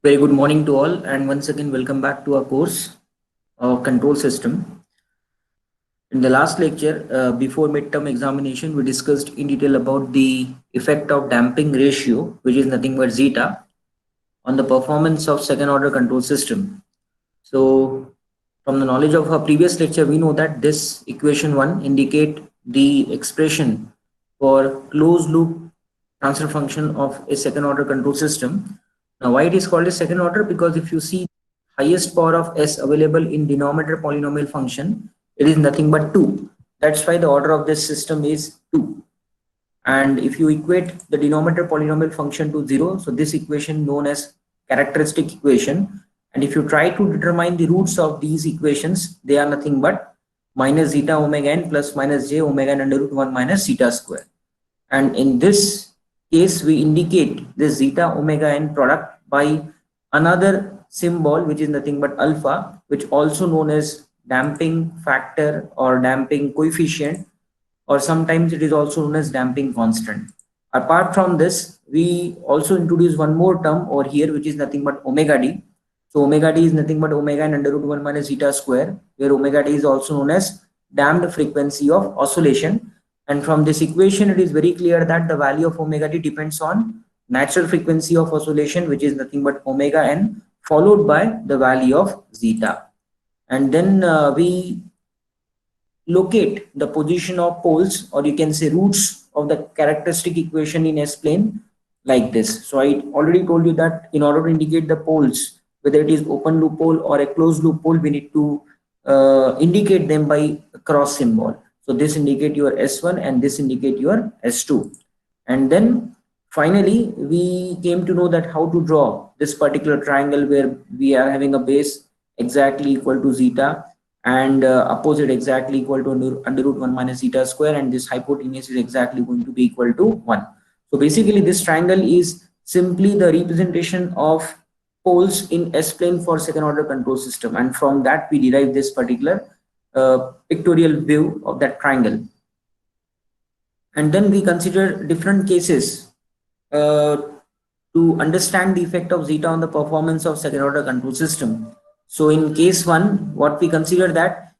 Very good morning to all, and once again, welcome back to our course, Control System. In the last lecture, before midterm examination, we discussed in detail about the effect of damping ratio, which is nothing but zeta, on the performance of second order control system. So, from the knowledge of our previous lecture, we know that this equation 1 indicate the expression for closed loop transfer function of a second order control system. Now, why it is called a second order? Because if you see highest power of s available in denominator polynomial function, it is nothing but 2. That's why the order of this system is 2. And if you equate the denominator polynomial function to 0, so this equation known as characteristic equation, and if you try to determine the roots of these equations, they are nothing but minus zeta omega n plus minus j omega n under root 1 minus zeta square. And in this case, we indicate this zeta omega n product by another symbol, which is nothing but alpha, which also known as damping factor or damping coefficient, or sometimes it is also known as damping constant. Apart from this, we also introduce one more term over here, which is nothing but omega d. So omega d is nothing but omega n under root 1 minus zeta square, where omega d is also known as damped frequency of oscillation. And from this equation, it is very clear that the value of omega d depends on natural frequency of oscillation, which is nothing but omega n, followed by the value of zeta. And then we locate the position of poles, or you can say roots of the characteristic equation in S-plane like this. So I already told you that in order to indicate the poles, whether it is open loop pole or a closed loop pole, we need to indicate them by a cross symbol. So this indicate your S1 and this indicate your S2. And then finally, we came to know that how to draw this particular triangle where we are having a base exactly equal to zeta and opposite exactly equal to under root 1 minus zeta square, and this hypotenuse is exactly going to be equal to 1. So basically this triangle is simply the representation of poles in S-plane for second order control system, and from that we derive this particular pictorial view of that triangle. And then we consider different cases to understand the effect of zeta on the performance of second order control system. So in case 1, what we consider that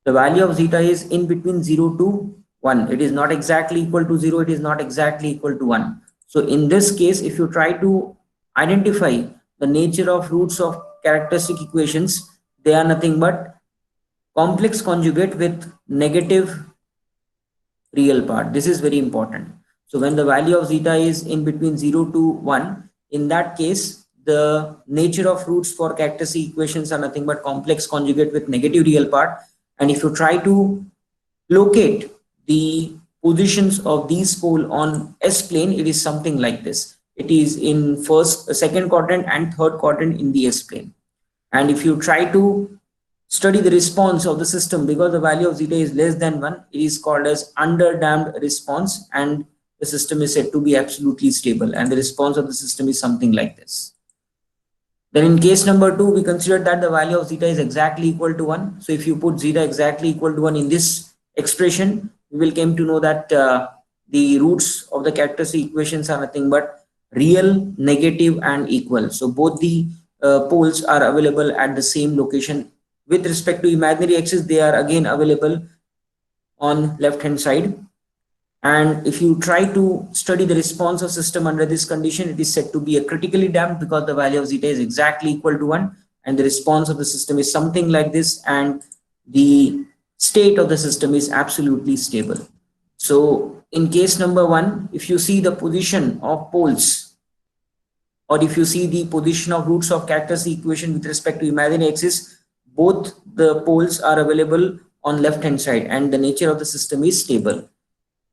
the value of zeta is in between 0 to 1. It is not exactly equal to 0. It is not exactly equal to 1. So in this case, if you try to identify the nature of roots of characteristic equations, they are nothing but complex conjugate with negative real part. This is very important. So when the value of zeta is in between 0 to 1, in that case, the nature of roots for characteristic equations are nothing but complex conjugate with negative real part. And if you try to locate the positions of these poles on S-plane, it is something like this. It is in second quadrant and third quadrant in the S-plane. And if you try to study the response of the system, because the value of zeta is less than 1, it is called as underdamped response, and the system is said to be absolutely stable, and the response of the system is something like this. Then in case number 2, we consider that the value of zeta is exactly equal to 1. So if you put zeta exactly equal to 1 in this expression, we will come to know that the roots of the characteristic equations are nothing but real, negative, and equal. So both the poles are available at the same location. With respect to imaginary axis, they are again available on left hand side. And if you try to study the response of system under this condition, it is said to be a critically damped because the value of zeta is exactly equal to 1, and the response of the system is something like this, and the state of the system is absolutely stable. So in case number 1, if you see the position of poles, or if you see the position of roots of characteristic equation with respect to imaginary axis, both the poles are available on left hand side and the nature of the system is stable.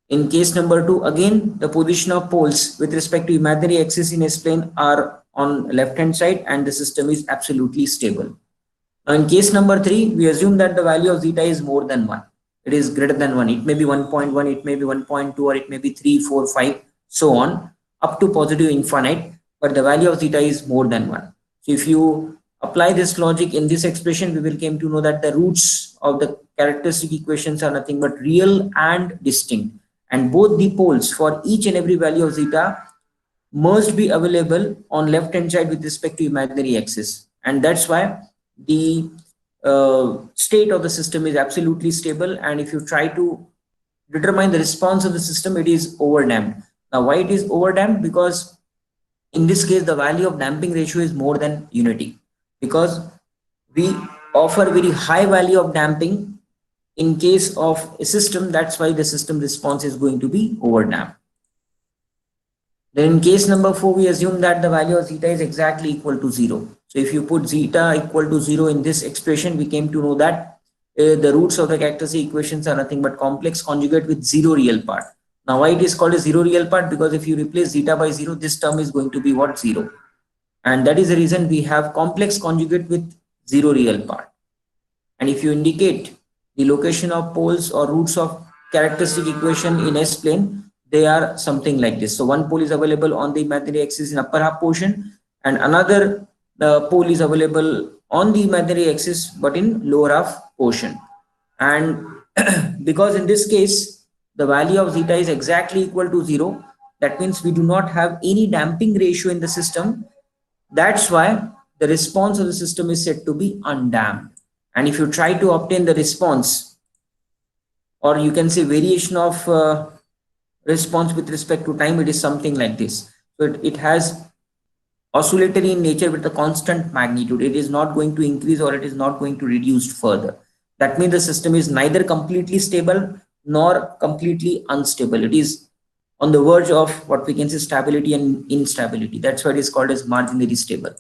In case number 2, again, the position of poles with respect to imaginary axis in S-plane are on left hand side and the system is absolutely stable. Now in case number 3, we assume that the value of zeta is more than 1. It is greater than 1. It may be 1.1, it may be 1.2, or it may be 3, 4, 5, so on, up to positive infinite, but the value of zeta is more than 1. So if you apply this logic in this expression, we will come to know that the roots of the characteristic equations are nothing but real and distinct. And both the poles for each and every value of zeta must be available on left hand side with respect to imaginary axis, and that's why the state of the system is absolutely stable. And if you try to determine the response of the system, it is overdamped. Now why it is overdamped? Because in this case the value of damping ratio is more than unity, because we offer very high value of damping in case of a system. That's why the system response is going to be overdamped. Then in case number 4, we assume that the value of zeta is exactly equal to 0. So if you put zeta equal to 0 in this expression, we came to know that the roots of the characteristic equations are nothing but complex conjugate with 0 real part. Now why it is called a 0 real part? Because if you replace zeta by 0, this term is going to be what? 0. And that is the reason we have complex conjugate with 0 real part. And if you indicate the location of poles or roots of characteristic equation in S plane, they are something like this. So one pole is available on the imaginary axis in upper half portion, and another pole is available on the imaginary axis but in lower half portion. And because in this case the value of zeta is exactly equal to 0, that means we do not have any damping ratio in the system. That's why the response of the system is said to be undamped. And if you try to obtain the response, or you can say variation of response with respect to time, it is something like this. So it has oscillatory in nature with a constant magnitude. It is not going to increase or it is not going to reduce further. That means the system is neither completely stable nor completely unstable. It is on the verge of what we can say stability and instability. That's why it is called as marginally stable.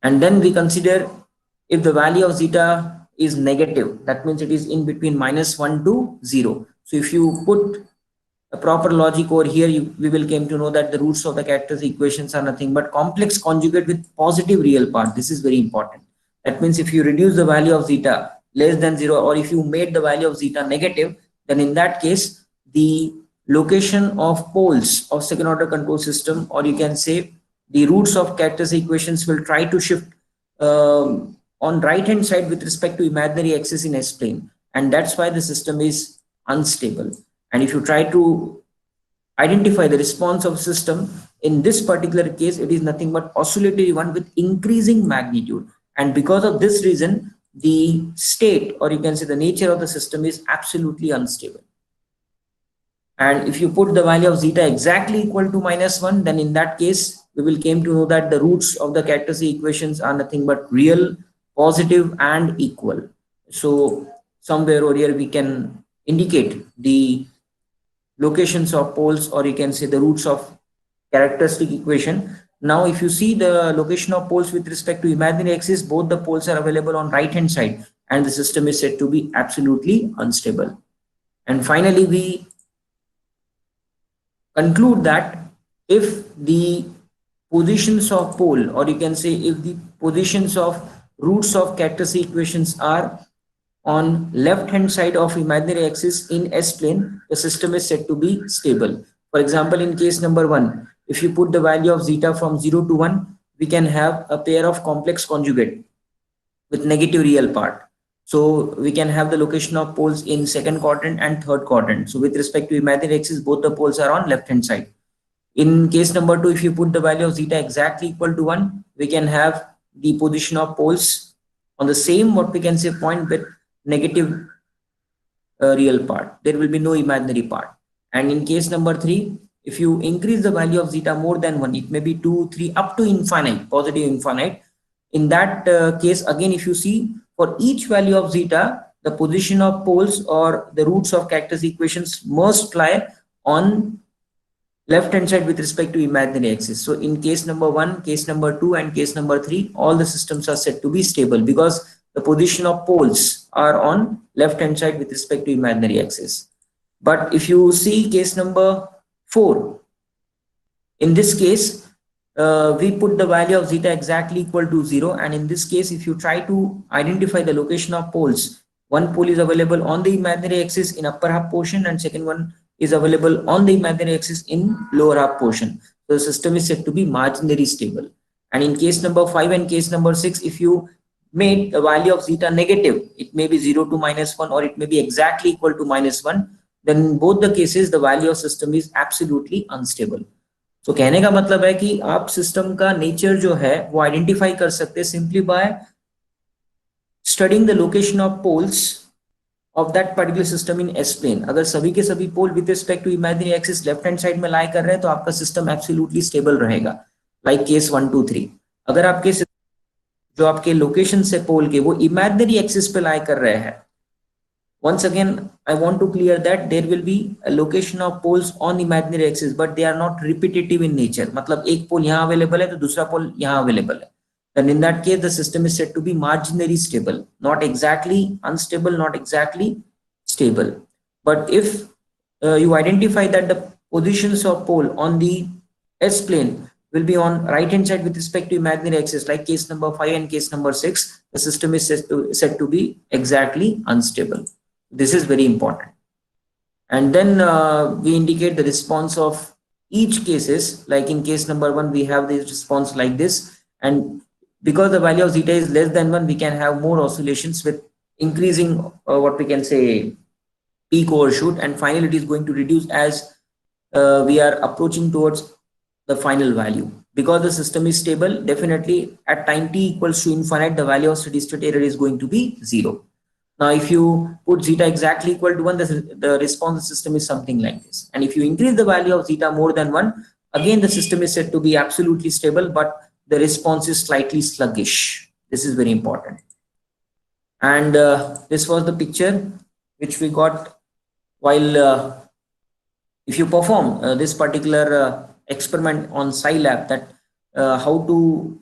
And then we consider if the value of zeta is negative, that means it is in between -1 to 0. So if you put a proper logic over here, we will came to know that the roots of the characteristic equations are nothing but complex conjugate with positive real part. This is very important. That means if you reduce the value of zeta less than 0, or if you made the value of zeta negative, then in that case the location of poles of second order control system, or you can say the roots of characteristic equations, will try to shift on right hand side with respect to imaginary axis in S plane, and that's why the system is unstable. And if you try to identify the response of system, in this particular case it is nothing but oscillatory one with increasing magnitude. And because of this reason, the state, or you can say the nature of the system, is absolutely unstable. And if you put the value of zeta exactly equal to -1, then in that case we will came to know that the roots of the characteristic equations are nothing but real, positive and equal. So somewhere over here we can indicate the locations of poles, or you can say the roots of characteristic equation. Now if you see the location of poles with respect to imaginary axis, both the poles are available on right hand side, and the system is said to be absolutely unstable. And finally we conclude that if the positions of pole, or you can say if the positions of roots of characteristic equations are on left hand side of imaginary axis in S plane, the system is said to be stable. For example, in case number 1, if you put the value of zeta from 0 to 1, we can have a pair of complex conjugate with negative real part. So we can have the location of poles in second quadrant and third quadrant. So with respect to imaginary axis, both the poles are on left hand side. In case number 2, if you put the value of zeta exactly equal to 1, we can have the position of poles on the same, what we can say, point with negative real part. There will be no imaginary part. And in case number 3, if you increase the value of zeta more than 1, it may be 2, 3, up to infinite, positive infinite. In that case, again, if you see, for each value of zeta, the position of poles or the roots of characteristic equations must lie on left hand side with respect to imaginary axis. So in case number 1, case number 2 and case number 3, all the systems are said to be stable because the position of poles are on left hand side with respect to imaginary axis. But if you see case number 4, in this case we put the value of zeta exactly equal to 0, and in this case if you try to identify the location of poles, one pole is available on the imaginary axis in upper half portion and second one is available on the imaginary axis in lower half portion. So the system is said to be marginally stable. And in case number 5 and case number 6, if you made the value of zeta negative, it may be 0 to -1 or it may be exactly equal to -1, then in both the cases the value of system is absolutely unstable. तो कहने का मतलब है कि आप system का nature जो है वो आइडेंटिफाई कर सकते हैं simply by studying the location of poles of that particular system in S plane. अगर सभी के सभी pole with respect to imaginary axis left hand side में लाई कर रहे हैं तो आपका सिस्टम एब्सोल्युटली स्टेबल रहेगा, लाइक केस 1 2 3। अगर आपके जो आपके लोकेशन से पोल के वो इमेजिनरी एक्सिस पे लाई कर रहे हैं, once again I want to clear that there will be a location of poles on imaginary axis but they are not repetitive in nature। मतलब एक पोल यहाँ अवेलेबल है तो दूसरा पोल यहाँ अवेलेबल है, then in that case the system is said to be marginally stable, not exactly unstable, not exactly stable। But if you identify that the positions of pole on the S plane will be on right hand side with respect to imaginary axis, like case number 5 and case number 6, the system is said to be exactly unstable। This is very important। And then we indicate the response of each cases, like in case number 1 we have this response like this, and because the value of zeta is less than 1 we can have more oscillations with increasing what we can say peak overshoot, and finally it is going to reduce as we are approaching towards the final value। Because the system is stable, definitely at time t equals to infinite the value of steady state error is going to be 0। Now if you put zeta exactly equal to 1, the response system is something like this, and if you increase the value of zeta more than 1, again the system is said to be absolutely stable but the response is slightly sluggish। This is very important। And this was the picture which we got while if you perform this particular experiment on Scilab, that how to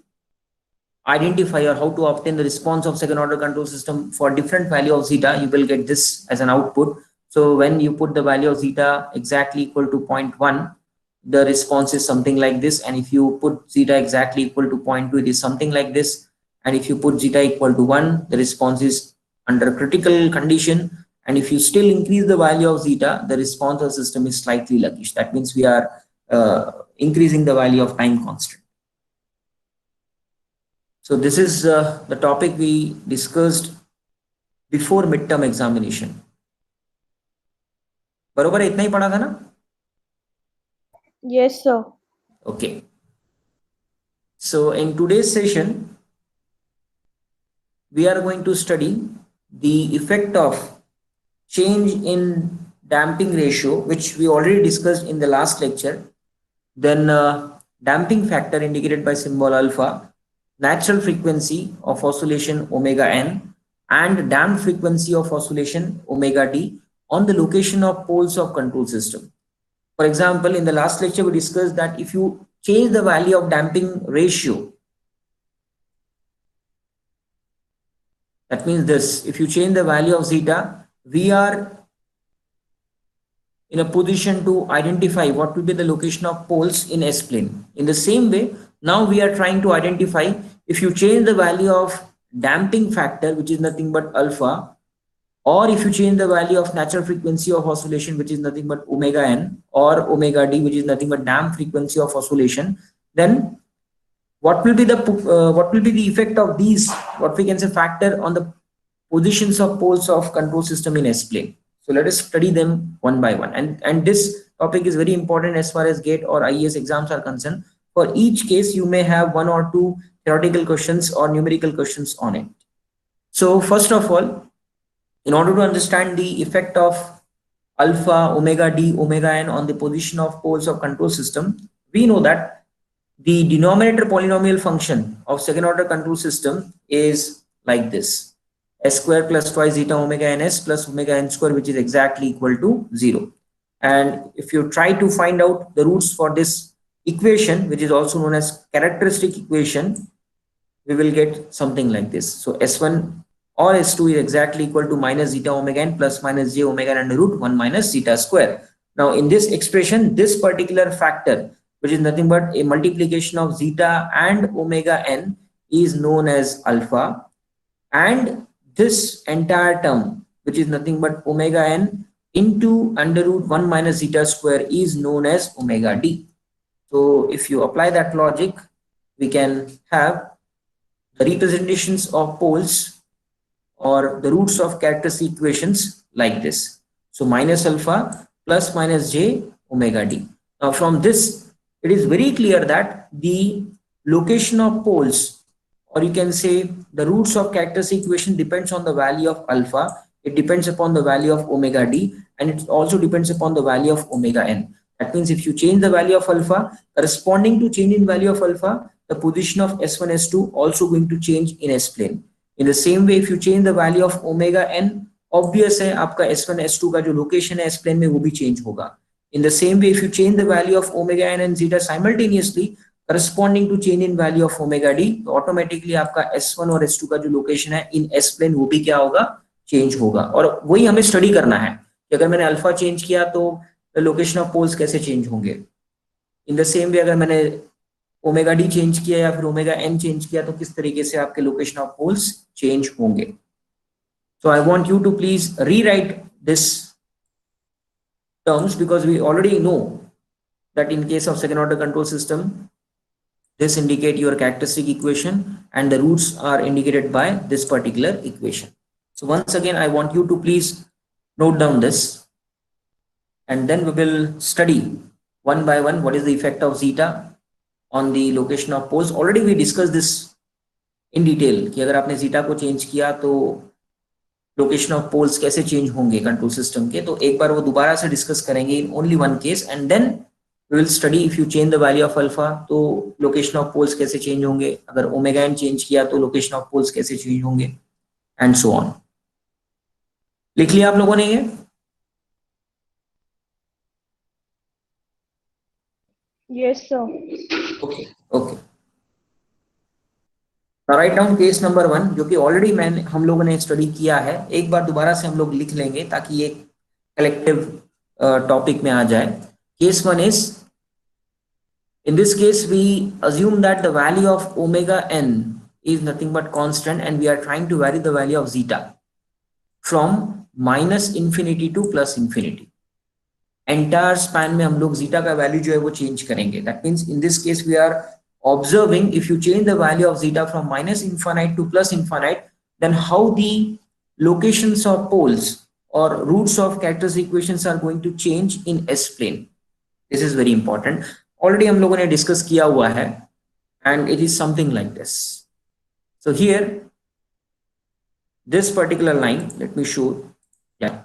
identify or how to obtain the response of second order control system for different value of zeta, you will get this as an output। So when you put the value of zeta exactly equal to 0.1, the response is something like this, and if you put zeta exactly equal to 0.2, it is something like this, and if you put zeta equal to 1, the response is under critical condition, and if you still increase the value of zeta, the response of the system is slightly sluggish। That means we are increasing the value of time constant। So this is the topic we discussed before midterm examination। बरोबर है, इतना ही पढ़ा था ना? Yes sir। Okay, so in today's session we are going to study the effect of change in damping ratio, which we already discussed in the last lecture, then damping factor indicated by symbol alpha, natural frequency of oscillation omega n, and damped frequency of oscillation omega d on the location of poles of control system। For example, in the last lecture we discussed that if you change the value of damping ratio, that means this, if you change the value of zeta, we are in a position to identify what will be the location of poles in S plane। In the same way, now we are trying to identify if you change the value of damping factor, which is nothing but alpha, or if you change the value of natural frequency of oscillation, which is nothing but omega n, or omega d, which is nothing but damped frequency of oscillation, then what will be the effect of these, what we can say, factor on the positions of poles of control system in S plane? So let us study them one by one, and this topic is very important as far as GATE or IAS exams are concerned। For each case you may have 1 or 2 theoretical questions or numerical questions on it। So first of all, in order to understand the effect of alpha, omega d, omega n on the position of poles of control system, we know that the denominator polynomial function of second order control system is like this: s square plus twice zeta omega ns plus omega n square, which is exactly equal to 0। And if you try to find out the roots for this equation, which is also known as characteristic equation, we will get something like this। So s1 or s2 is exactly equal to minus zeta omega n plus minus j omega n under root 1 minus zeta square। Now in this expression, this particular factor, which is nothing but a multiplication of zeta and omega n, is known as alpha, and this entire term, which is nothing but omega n into under root 1 minus zeta square, is known as omega d। So if you apply that logic, we can have the representations of poles or the roots of characteristic equations like this. So minus alpha plus minus j omega d. Now from this it is very clear that the location of poles, or you can say the roots of characteristic equation, depends on the value of alpha. It depends upon the value of omega d, and it also depends upon the value of omega n. That means if you change the value of alpha, corresponding to change in value of alpha, the position of S1, S2 also going to change in S plane. In the same way, if you change the value of omega n, obvious है आपका S1, S2 का जो location है S plane में वो भी change होगा. In the same way, if you change the value of omega n and zeta simultaneously, corresponding to change in value of omega d, तो automatically आपका S1 और S2 का जो location है in S plane वो भी क्या होगा, change होगा. और वही हमें study करना है कि अगर मैंने alpha change किया तो location of poles कैसे change होंगे. In the same way, अगर मैंने ओमेगा डी चेंज किया या फिर ओमेगा एन चेंज किया तो किस तरीके से आपके लोकेशन ऑफ पोल्स चेंज होंगे. So I want you to please rewrite this terms, because we already know that in case of second order control system, this indicate your characteristic equation and the roots are indicated by this particular equation. So once again, I want you to please note down this, and then we will study one by one what is the effect of zeta on the location of poles. Already we discussed this in detail कि अगर आपने zeta को change of तो location of poles कैसे change होंगे control system के. तो एक बार वो दोबारा से डिस्कस करेंगे in only one case, and then we will study if you change the value of alpha तो लोकेशन ऑफ पोल्स कैसे चेंज होंगे, अगर ओमेगा एन चेंज किया तो लोकेशन ऑफ पोल्स कैसे चेंज होंगे, एंड सो ऑन. लिख लिया आप लोगों ने ये? Yes sir. Okay okay. Write down case number 1, जो कि ऑलरेडी हम लोगों ने स्टडी किया है. एक बार दोबारा से हम लोग लिख लेंगे ताकि ये कलेक्टिव टॉपिक में आ जाए. Case 1 is, in this case we assume that the value of omega n is nothing but constant, and we are trying to vary the value of zeta from minus infinity to plus infinity. Entire span में हम लोग zeta का value जो है वो change करेंगे. That means in this case we are observing if you change the value of zeta from minus infinite to plus infinite, then how the locations of poles or roots of characteristic equations are going to change in S plane. This is very important. Already हम लोगों ने discuss किया हुआ है, and it is something like this. So here, this particular line, let me show. Yeah,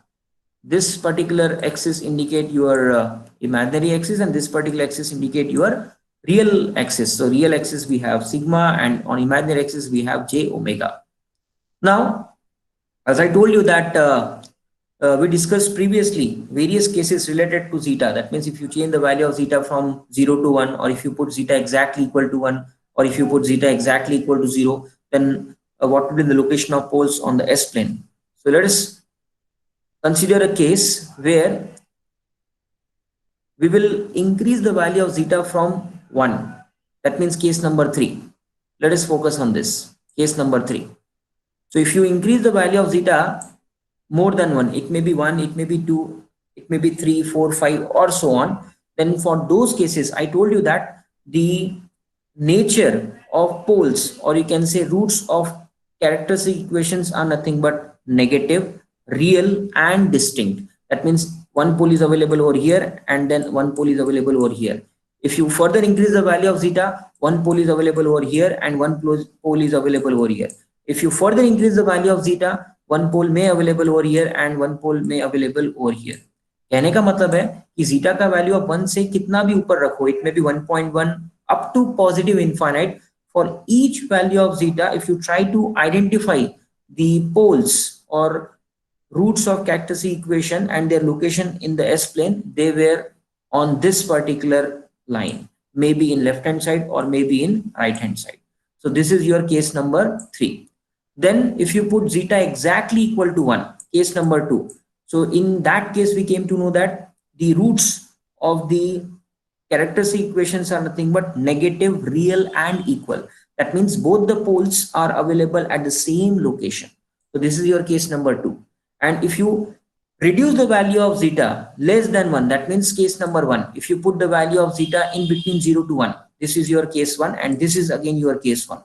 this particular axis indicate your imaginary axis, and this particular axis indicate your real axis. So real axis we have sigma, and on imaginary axis we have j omega. Now, as I told you that we discussed previously various cases related to zeta. That means if you change the value of zeta from 0 to 1, or if you put zeta exactly equal to 1, or if you put zeta exactly equal to 0, then what will be the location of poles on the S plane. So let us consider a case where we will increase the value of zeta from 1. That means case number 3. Let us focus on this case number 3. So if you increase the value of zeta more than 1, it may be 1, it may be 2, it may be 3, 4, 5, or so on, then for those cases I told you that the nature of poles, or you can say roots of characteristic equations, are nothing but negative, real, and distinct. That means one pole is available over here, and then one pole is available over here. If you further increase the value of zeta, one pole is available over here and one pole is available over here. If you further increase the value of zeta, one pole may available over here and one pole may available over here. कहने का मतलब है कि zeta का value of 1 से कितना भी ऊपर रखो, it may be 1.1 up to positive infinite. For each value of zeta, if you try to identify the poles or roots of characteristic equation and their location in the S plane, they were on this particular line, maybe in left hand side or maybe in right hand side. So this is your case number 3. Then if you put zeta exactly equal to 1, case number 2. So in that case we came to know that the roots of the characteristic equations are nothing but negative, real, and equal. That means both the poles are available at the same location. So this is your case number 2. And if you reduce the value of zeta less than 1, that means case number 1. If you put the value of zeta in between 0 to 1, this is your case 1, and this is again your case 1.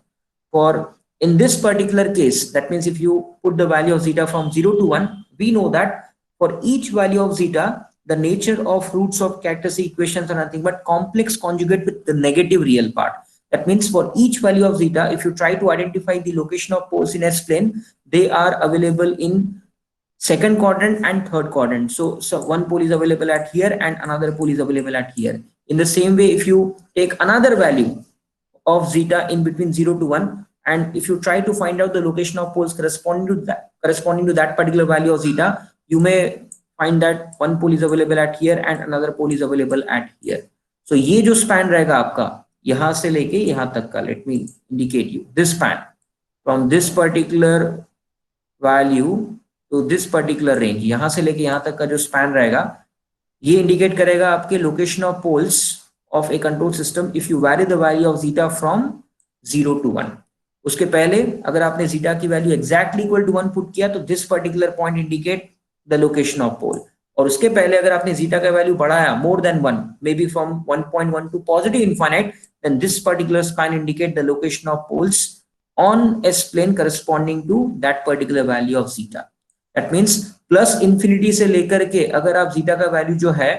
For in this particular case, that means if you put the value of zeta from 0 to 1, we know that for each value of zeta, the nature of roots of characteristic equations are nothing but complex conjugate with the negative real part. That means for each value of zeta, if you try to identify the location of poles in S-plane, they are available in second quadrant and third quadrant. So one pole is available at here and another pole is available at here. In the same way, if you take another value of zeta in between 0 to 1, and if you try to find out the location of poles corresponding to that particular value of zeta, you may find that one pole is available at here and another pole is available at here. So ये जो span रहेगा आपका यहाँ से लेके यहाँ तक का, let me indicate you this span from this particular value to this particular range, यहाँ से लेके यहाँ तक का जो span रहेगा ये indicate करेगा आपके location of poles of a control system if you vary the value of zeta from 0 to 1. उसके पहले अगर आपने zeta की value exactly equal to 1 put किया तो this particular point indicate the location of pole. और उसके पहले अगर आपने zeta का value बढ़ाया more than 1, maybe from 1.1 to positive infinite, then this particular span indicate the location of poles on S plane corresponding to that particular value of zeta. That means plus infinity से लेकर के अगर आप zeta का value जो है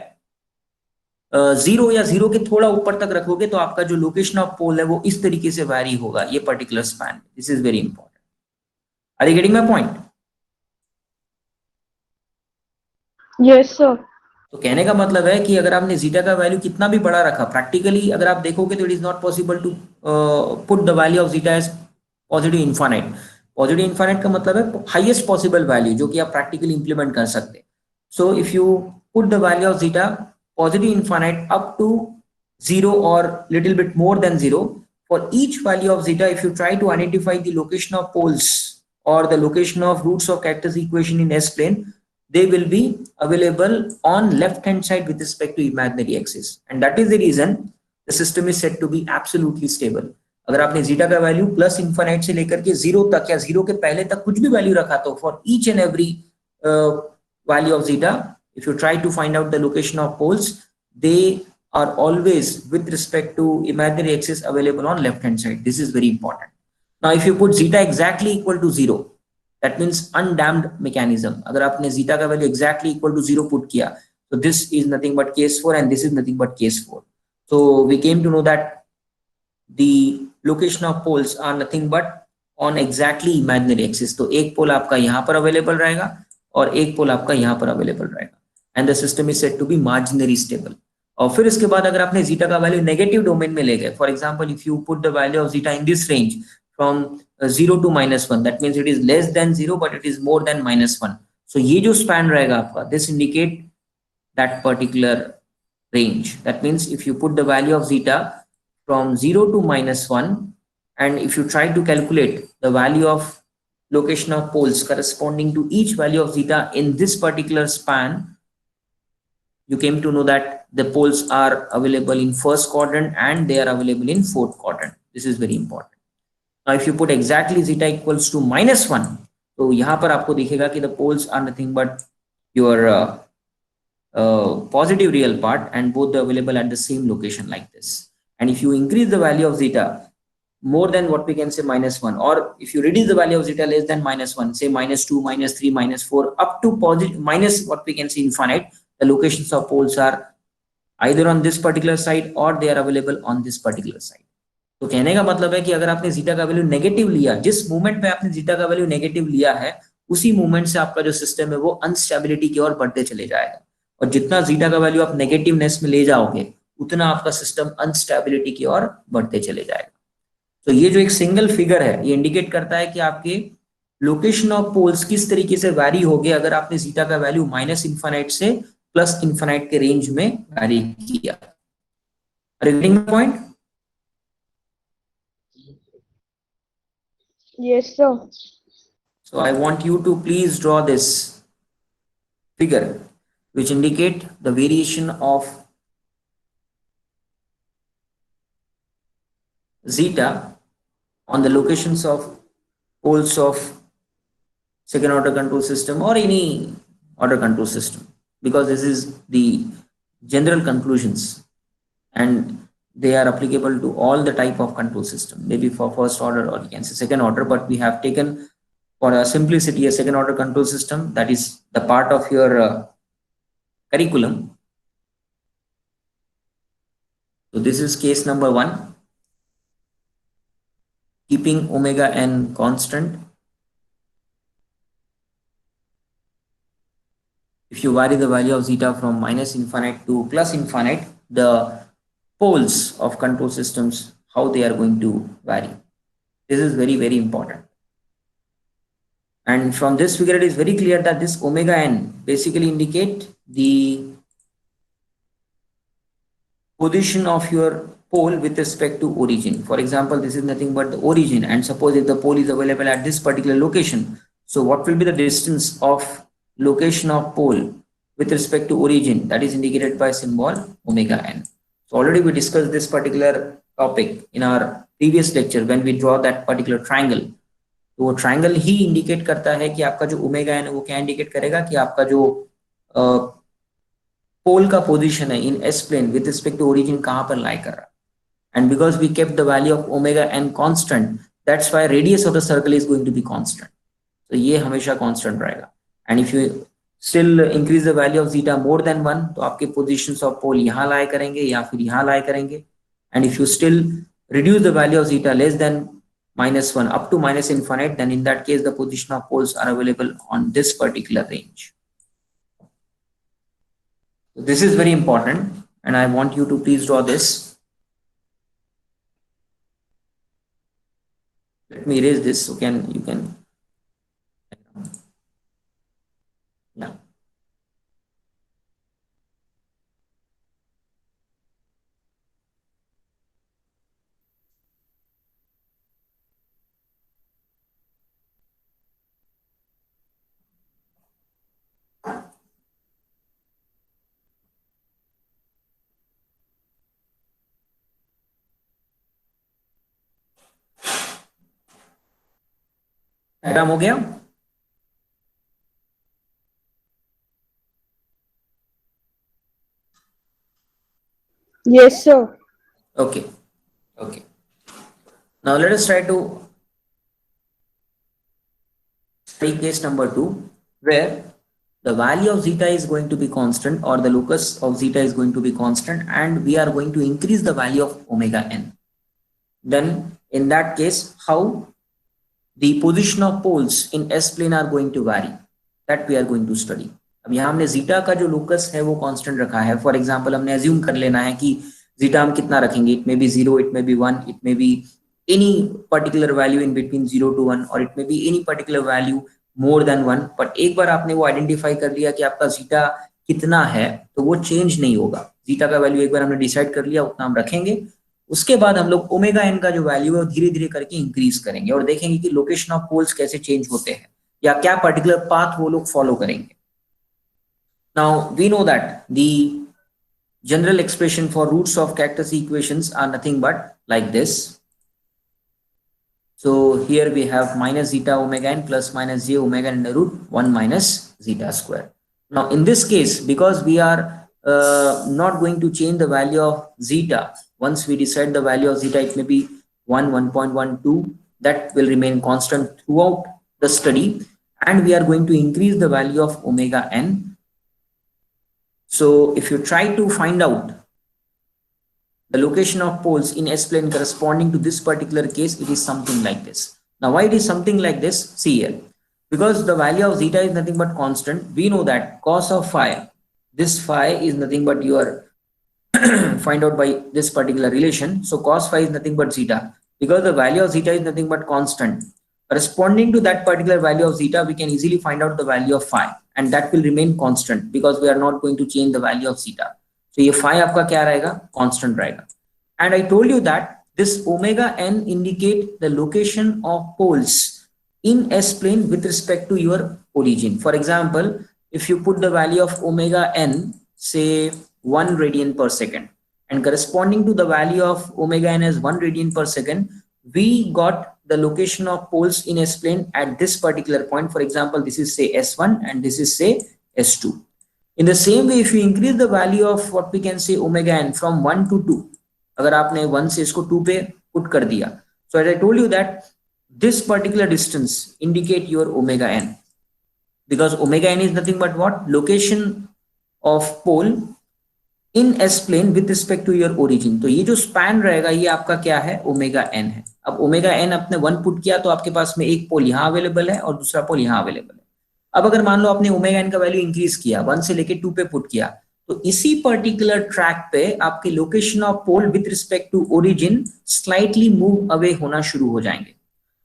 0 या 0 के थोड़ा ऊपर तक रखोगे तो आपका जो लोकेशन ऑफ पोल है वो इस तरीके से वैरी होगा, ये particular span. This is very important. Are you getting my point? Yes sir. तो कहने का मतलब है कि अगर आपने जीटा का वैल्यू कितना भी बड़ा रखा, प्रैक्टिकली अगर आप देखोगे तो it is not possible to put the value of zeta as positive infinite. Positive infinite का मतलब है हाईएस्ट पॉसिबल वैल्यू जो कि आप प्रैक्टिकली इंप्लीमेंट कर सकते हैं. सो if you put the value of zeta positive infinite up to 0 or little bit more than 0, for each value of zeta, if you try to identify the location of poles or the location of roots of characteristic equation in S plane, they will be available on left hand side with respect to imaginary axis, and that is the reason the system is said to be absolutely stable. अगर आपने zeta का value plus infinite से लेकर के 0 तक या 0 के पहले तक कुछ भी वैल्यू रखा तो for each and every value of zeta, if you try to find out the location of poles, they are always with respect to imaginary axis available on left hand side. This is very important. Now if you put zeta exactly equal to 0, that means undamped mechanism. अगर आपने zeta का value exactly equal to 0 put किया, so this is nothing but case 4 and this is nothing but case 4. So we came to know that the location of poles are nothing but on exactly imaginary axis. तो एक पोल आपका यहाँ पर available रहेगा और एक पोल आपका यहाँ पर अवेलेबल रहेगा, and the system is said to be marginally stable. और फिर इसके बाद अगर आपने zeta का वैल्यू नेगेटिव डोमेन में ले गए, for example if you put the value of zeta in this range from 0 to -1, that means it is less than 0 but it is more than -1. सो ये जो स्पैन रहेगा आपका, this indicate that particular range. That means if you put the value of zeta from 0 to -1 and if you try to calculate the value of location of poles corresponding to each value of zeta in this particular span, you came to know that the poles are available in first quadrant and they are available in fourth quadrant. This is very important. Now if you put exactly zeta equals to -1, तो यहाँ पर आपको दिखेगा कि the poles are nothing but your positive real part and both are available at the same location like this. And if you increase the value of zeta more than what we can say -1, or if you reduce the value of zeta less than -1, say -2, -3, -4 up to positive minus what we can say infinite, the locations of poles are either on this particular side or they are available on this particular side. तो कहने का मतलब है कि अगर आपने zeta का value negative लिया, जिस मूवमेंट पे आपने जीटा का वैल्यू नेगेटिव लिया है उसी मूवमेंट से आपका जो सिस्टम है वो अनस्टेबिलिटी की ओर बढ़ते चले जाएगा. और जितना जीटा का वैल्यू आप नेगेटिवनेस में ले जाओगे उतना आपका सिस्टम अनस्टेबिलिटी की ओर बढ़ते चले जाएगा. तो ये जो एक सिंगल फिगर है ये इंडिकेट करता है कि आपके लोकेशन ऑफ पोल्स किस तरीके से वैरी हो गए अगर आपने जीटा का वैल्यू माइनस इनफाइनाइट से प्लस इनफाइनाइट के रेंज में वैरी किया. Point? Yes sir. So I want you to please draw this figure which indicate the variation of zeta on the locations of poles of second order control system or any order control system, because this is the general conclusions and they are applicable to all the type of control system, maybe for first order or you can say second order, but we have taken for a simplicity a second order control system, that is the part of your curriculum. So this is case number 1, keeping omega n constant. If you vary the value of zeta from minus infinite to plus infinite, the poles of control systems, how they are going to vary. This is very, very important. And from this figure, it is very clear that this omega n basically indicate the position of your pole with respect to origin. For example, this is nothing but the origin, and suppose if the pole is available at this particular location, so what will be the distance of location of pole with respect to origin? That is indicated by symbol omega n. So already we discussed this particular topic in our previous lecture when we draw that particular triangle. तो वो triangle ही indicate करता है कि आपका जो omega है वो क्या इंडिकेट करेगा कि आपका जो पोल का पोजीशन है in S plane with respect to origin कहां पर लाई कर रहा है. And because we kept the value of omega n constant, that's why radius of the circle is going to be constant. तो ये हमेशा कांस्टेंट रहेगा. And if you still increase the value of zeta more than 1, तो आपके positions of पोल यहां लाई करेंगे या फिर यहां लाई करेंगे. And if you still reduce the value of zeta less than -1 up to minus infinite, then in that case the position of poles are available on this particular range. So this is very important, and I want you to please draw this. Let me erase this so you can yeah. Diagram हो गया. Yes, sir. Okay. Now let us try to study case number 2, where the value of zeta is going to be constant, or the locus of zeta is going to be constant, and we are going to increase the value of omega n. Then in that case, how the position of poles in S plane are going to vary, that we are going to study. अब यहाँ हमने zeta का जो locus है वो constant रखा है. For example, हमने assume कर लेना है कि zeta हम कितना रखेंगे. It may be 0, it may be 1, it may be any particular value in between 0 to 1, or it may be any particular value more than 1. But एक बार आपने वो identify कर लिया कि आपका zeta कितना है, तो वो change नहीं होगा. zeta का value एक बार हमने decide कर लिया, उतना हम रखेंगे. उसके बाद हम लोग ओमेगा एन का जो वैल्यू है वो धीरे धीरे करके इंक्रीज करेंगे और देखेंगे कि लोकेशन ऑफ पोल्स कैसे चेंज होते हैं या क्या पर्टिकुलर पाथ वो लोग फॉलो करेंगे. Now we know that the general expression for roots of characteristic equations are nothing but like this. So here we have minus zeta omega N plus minus J omega N in root 1 minus zeta square. Now in this case, because we are not going to change the value of zeta. Once we decide the value of zeta, it may be 1, 1.12, that will remain constant throughout the study, and we are going to increase the value of omega n. So if you try to find out the location of poles in S plane corresponding to this particular case, it is something like this. Now why it is something like this? See here, because the value of zeta is nothing but constant, we know that cos of phi, this phi is nothing but your find out by this particular relation. So cos phi is nothing but zeta. Because the value of zeta is nothing but constant, corresponding to that particular value of zeta, we can easily find out the value of phi, and that will remain constant because we are not going to change the value of zeta. So ये phi आपका क्या रहेगा? Constant रहेगा. And I told you that this omega n indicate the location of poles in S plane with respect to your origin. For example, if you put the value of omega n, say 1 radian per second, and corresponding to the value of omega n as 1 radian per second, we got the location of poles in S plane at this particular point. For example, this is say S1 and this is say S2. In the same way, if you increase the value of what we can say omega n from 1 to 2, अगर आपने 1 से इसको 2 पे put कर दिया, so as I told you that this particular distance indicate your omega n. Because omega n is nothing but what? Location of pole in S plane with respect to your origin. तो ये जो span रहेगा ये आपका क्या है, omega N है। अब ओमेगा एन आपने 1 पुट किया तो आपके पास में एक पोल यहाँ अवेलेबल है और दूसरा पोल यहाँ अवेलेबल है। अब अगर मान लो आपने ओमेगा एन का वैल्यू इंक्रीज किया, 1 से लेके 2 पे पुट किया, तो इसी पर्टिकुलर ट्रैक पे आपके location of pole with respect to origin slightly move away होना शुरू हो जाएंगे।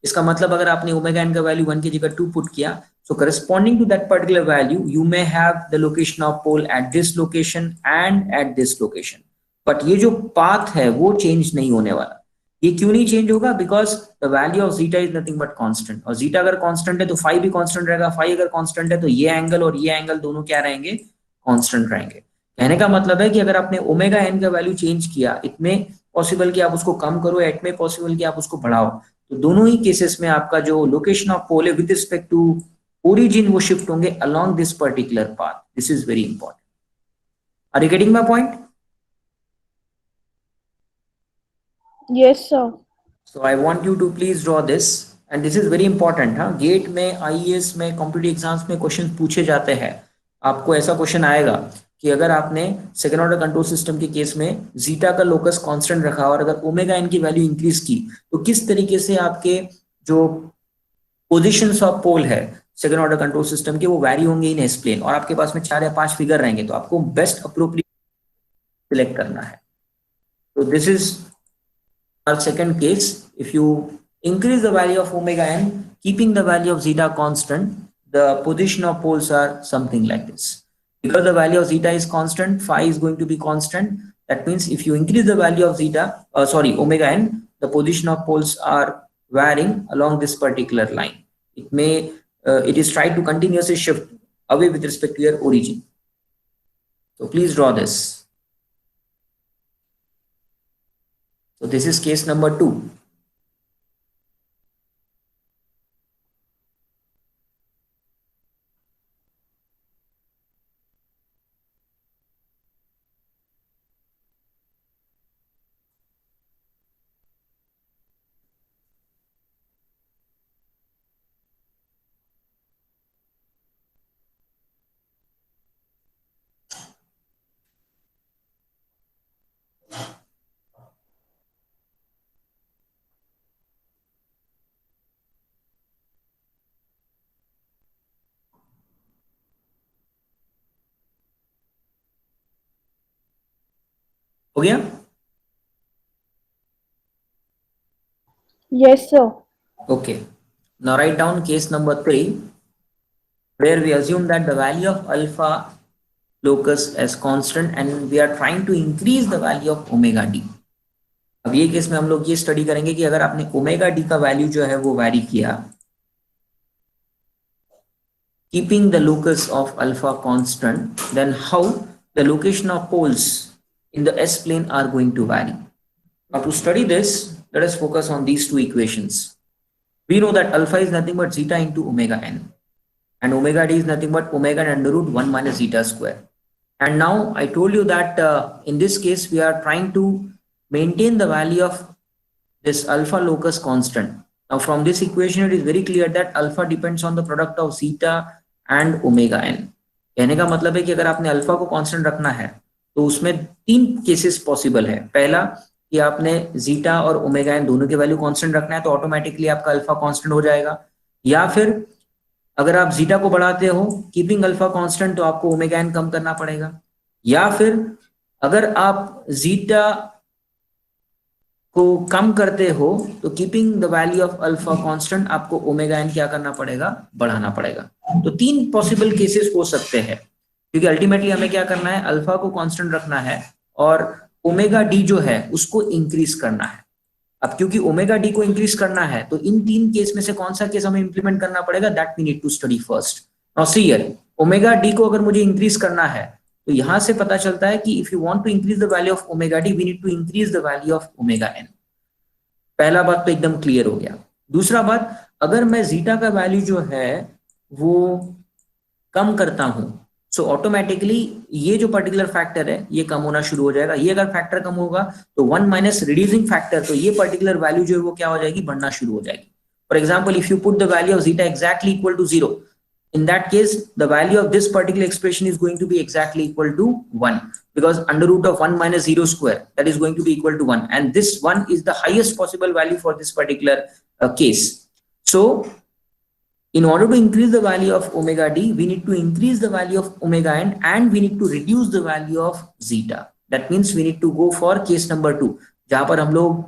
इसका मतलब अगर आपने ओमेगा एन का वैल्यू 1 की जगह 2 पुट किया, so corresponding to that particular value you may have the location of pole at this location and at this location, but ये जो path है वो change नहीं होने वाला। ये क्यों नहीं change होगा? because the value of zeta is nothing but constant, और zeta अगर constant है तो phi भी constant रहेगा, phi अगर constant है तो ये एंगल और ये एंगल दोनों क्या रहेंगे, constant रहेंगे। कहने का मतलब है कि अगर आपने ओमेगा एन का वैल्यू चेंज किया, इतने पॉसिबल कि आप उसको कम करो, इट में पॉसिबल कि आप उसको बढ़ाओ, तो दोनों ही केसेस में आपका जो लोकेशन ऑफ पोल है विद रिस्पेक्ट टू origin वो शिफ्ट होंगे along this particular path. This is very important. Are you getting my point? Yes, sir. So I want you to please draw this, and this is very important. हाँ, gate में, IES में, competitive exams में question पूछे जाते हैं। आपको ऐसा question आएगा कि अगर आपने सेकेंड ऑर्डर कंट्रोल सिस्टम के केस में जीटा का लोकस कांस्टेंट रखा और अगर ओमेगा एन की वैल्यू इंक्रीज की, तो किस तरीके से आपके जो पोजिशंस ऑफ पोल है सेकेंड ऑर्डर कंट्रोल सिस्टम के वो वैरी होंगे इन एस प्लेन, और आपके पास में 4 या 5 फिगर रहेंगे, तो आपको बेस्ट अप्रोप्रिएट सिलेक्ट करना है। तो this is our second case. If you increase the value of omega N keeping the value of zeta constant, the position of poles are something like this. Because the value of zeta is constant, phi is going to be constant, that means if you increase the value of zeta omega N, the position of poles are varying along this particular line. It is tried to continuously shift away with respect to your origin. So please draw this. So this is case number 2. हो गया? Yes, sir. Okay. Now write down case number 3, where we assume that the value of alpha locus as constant and we are trying to increase the value of omega d. अब ये case में हम लोग ये study करेंगे कि अगर आपने ओमेगा डी का वैल्यू जो है वो वैरी किया, keeping the locus of alpha constant, then how the location of poles in the S plane are going to vary. Now to study this, let us focus on these two equations. We know that alpha is nothing but zeta into omega n, and omega d is nothing but omega n under root 1 minus zeta square. And now I told you that in this case we are trying to maintain the value of this alpha locus constant. Now from this equation it is very clear that alpha depends on the product of zeta and omega n. कहने का मतलब है कि अगर आपने alpha को constant रखना है तो उसमें 3 केसेस पॉसिबल है। पहला कि आपने जीटा और ओमेगा एन दोनों के वैल्यू कांस्टेंट रखना है, तो ऑटोमेटिकली आपका अल्फा कांस्टेंट हो जाएगा। या फिर अगर आप जीटा को बढ़ाते हो कीपिंग अल्फा कांस्टेंट, तो आपको ओमेगा एन कम करना पड़ेगा। या फिर अगर आप जीटा को कम करते हो तो keeping the value of alpha constant, आपको ओमेगा एन क्या करना पड़ेगा, बढ़ाना पड़ेगा। तो 3 पॉसिबल केसेस हो सकते हैं, क्योंकि अल्टीमेटली हमें क्या करना है, अल्फा को कांस्टेंट रखना है और ओमेगा डी जो है उसको इंक्रीज करना है। अब क्योंकि ओमेगा डी को इंक्रीज करना है तो इन 3 केस में से कौन सा केस हमें इंप्लीमेंट करना पड़ेगा, that we need to study first. Now see here, omega D को अगर मुझे इंक्रीज करना है तो यहां से पता चलता है कि if you want to increase the value of omega D we need to increase the value of omega N. पहला बात तो एकदम क्लियर हो गया। दूसरा बात, अगर मैं जीटा का वैल्यू जो है वो कम करता हूं, सो ऑटोमेटिकली ये जो पर्टिकुलर फैक्टर है ये कम होना शुरू हो जाएगा। ये अगर फैक्टर कम होगा तो 1 माइनस रिड्यूसिंग फैक्टर, तो ये पर्टिकुलर वैल्यू जो है वो क्या हो जाएगी, बढ़ना शुरू हो जाएगी। For example if you put the value of zeta exactly equal to 0, in that case the value of this particular expression is going to be exactly equal to 1, because under root of 1 minus 0 square, that is going to be equal to 1, and this 1 is the highest possible value for this particular case. So in order to increase the value of omega d, we need to increase the value of omega n, and we need to reduce the value of zeta. That means we need to go for case number 2, जहां पर हम लोग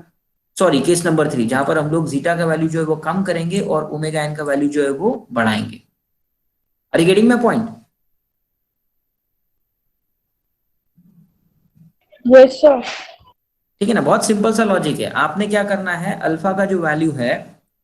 case number 3, जहां पर हम लोग zeta का value जो है वो कम करेंगे और ओमेगा एन का वैल्यू जो है वो बढ़ाएंगे. Are you getting my point? Yes, sir. ठीक है ना, बहुत सिंपल सा लॉजिक है. आपने क्या करना है, अल्फा का जो वैल्यू है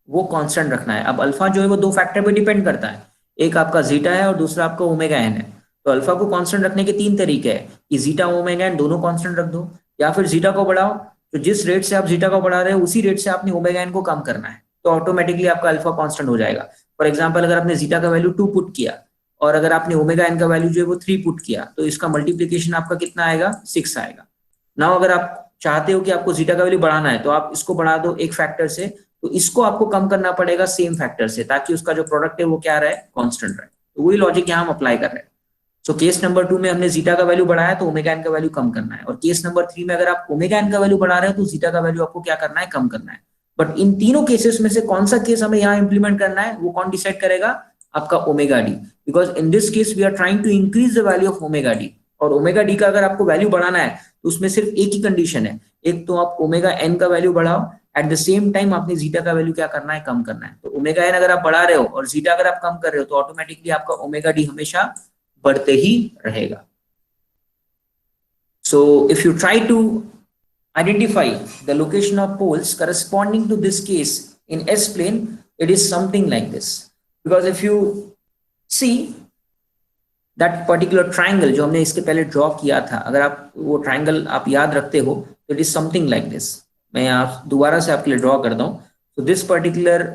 वो कांस्टेंट रखना है. अब अल्फा जो है वो दो फैक्टर पे डिपेंड करता है, एक आपका जीटा है और दूसरा आपका ओमेगा एन है. तो अल्फा को कांस्टेंट रखने के तीन तरीके हैं कि जीटा ओमेगा एन दोनों कांस्टेंट रख दो, या फिर जीटा को बढ़ाओ, तो जिस रेट से आप जीटा को बढ़ा रहे हो उसी रेट से आपने ओमेगा एन को कम करना है, तो ऑटोमेटिकली आपका अल्फा कांस्टेंट हो जाएगा. फॉर एग्जाम्पल, अगर आपने जीटा का वैल्यू 2 पुट किया और अगर आपने ओमेगा एन का वैल्यू जो है वो 3 पुट किया, तो इसका मल्टीप्लीकेशन आपका कितना आएगा, 6 आएगा. नाउ अगर आप चाहते हो कि आपको जीटा का वैल्यू बढ़ाना है, तो आप इसको बढ़ा दो एक फैक्टर से, तो इसको आपको कम करना पड़ेगा सेम फैक्टर से, ताकि उसका जो प्रोडक्ट है वो क्या रहे, कांस्टेंट रहे. तो वही लॉजिक यहाँ हम अप्लाई कर रहे हैं. सो केस नंबर 2 में हमने जीटा का वैल्यू बढ़ाया तो ओमेगा एन का वैल्यू कम करना है, और केस नंबर 3 में अगर आप ओमेगा एन का वैल्यू बढ़ा रहे हो तो जीटा का वैल्यू आपको क्या करना है, कम करना है. बट इन तीनों केसेस में से कौन सा केस हमें यहाँ इंप्लीमेंट करना है, वो कौन डिसाइड करेगा, आपका omega D. Because in this case we are trying to increase the value of omega D, और ओमेगा डी का अगर आपको वैल्यू बढ़ाना है तो उसमें सिर्फ एक ही कंडीशन है, एक तो आप ओमेगा एन का वैल्यू बढ़ाओ, एट द सेम टाइम आपने जीटा का वैल्यू क्या करना है, कम करना है. तो ओमेगा एन अगर आप बढ़ा रहे हो और जीटा अगर आप कम कर रहे हो, तो ऑटोमेटिकली आपका ओमेगा डी हमेशा बढ़ते ही रहेगा. So if you try to identify the location of poles corresponding to this case in S plane, it is something like this. Because if you see that particular triangle जो हमने इसके पहले draw किया था, अगर आप वो ट्राइंगल आप याद रखते हो, तो it is something like this. मैं आप दोबारा से आपके लिए ड्रॉ करता हूं. तो this particular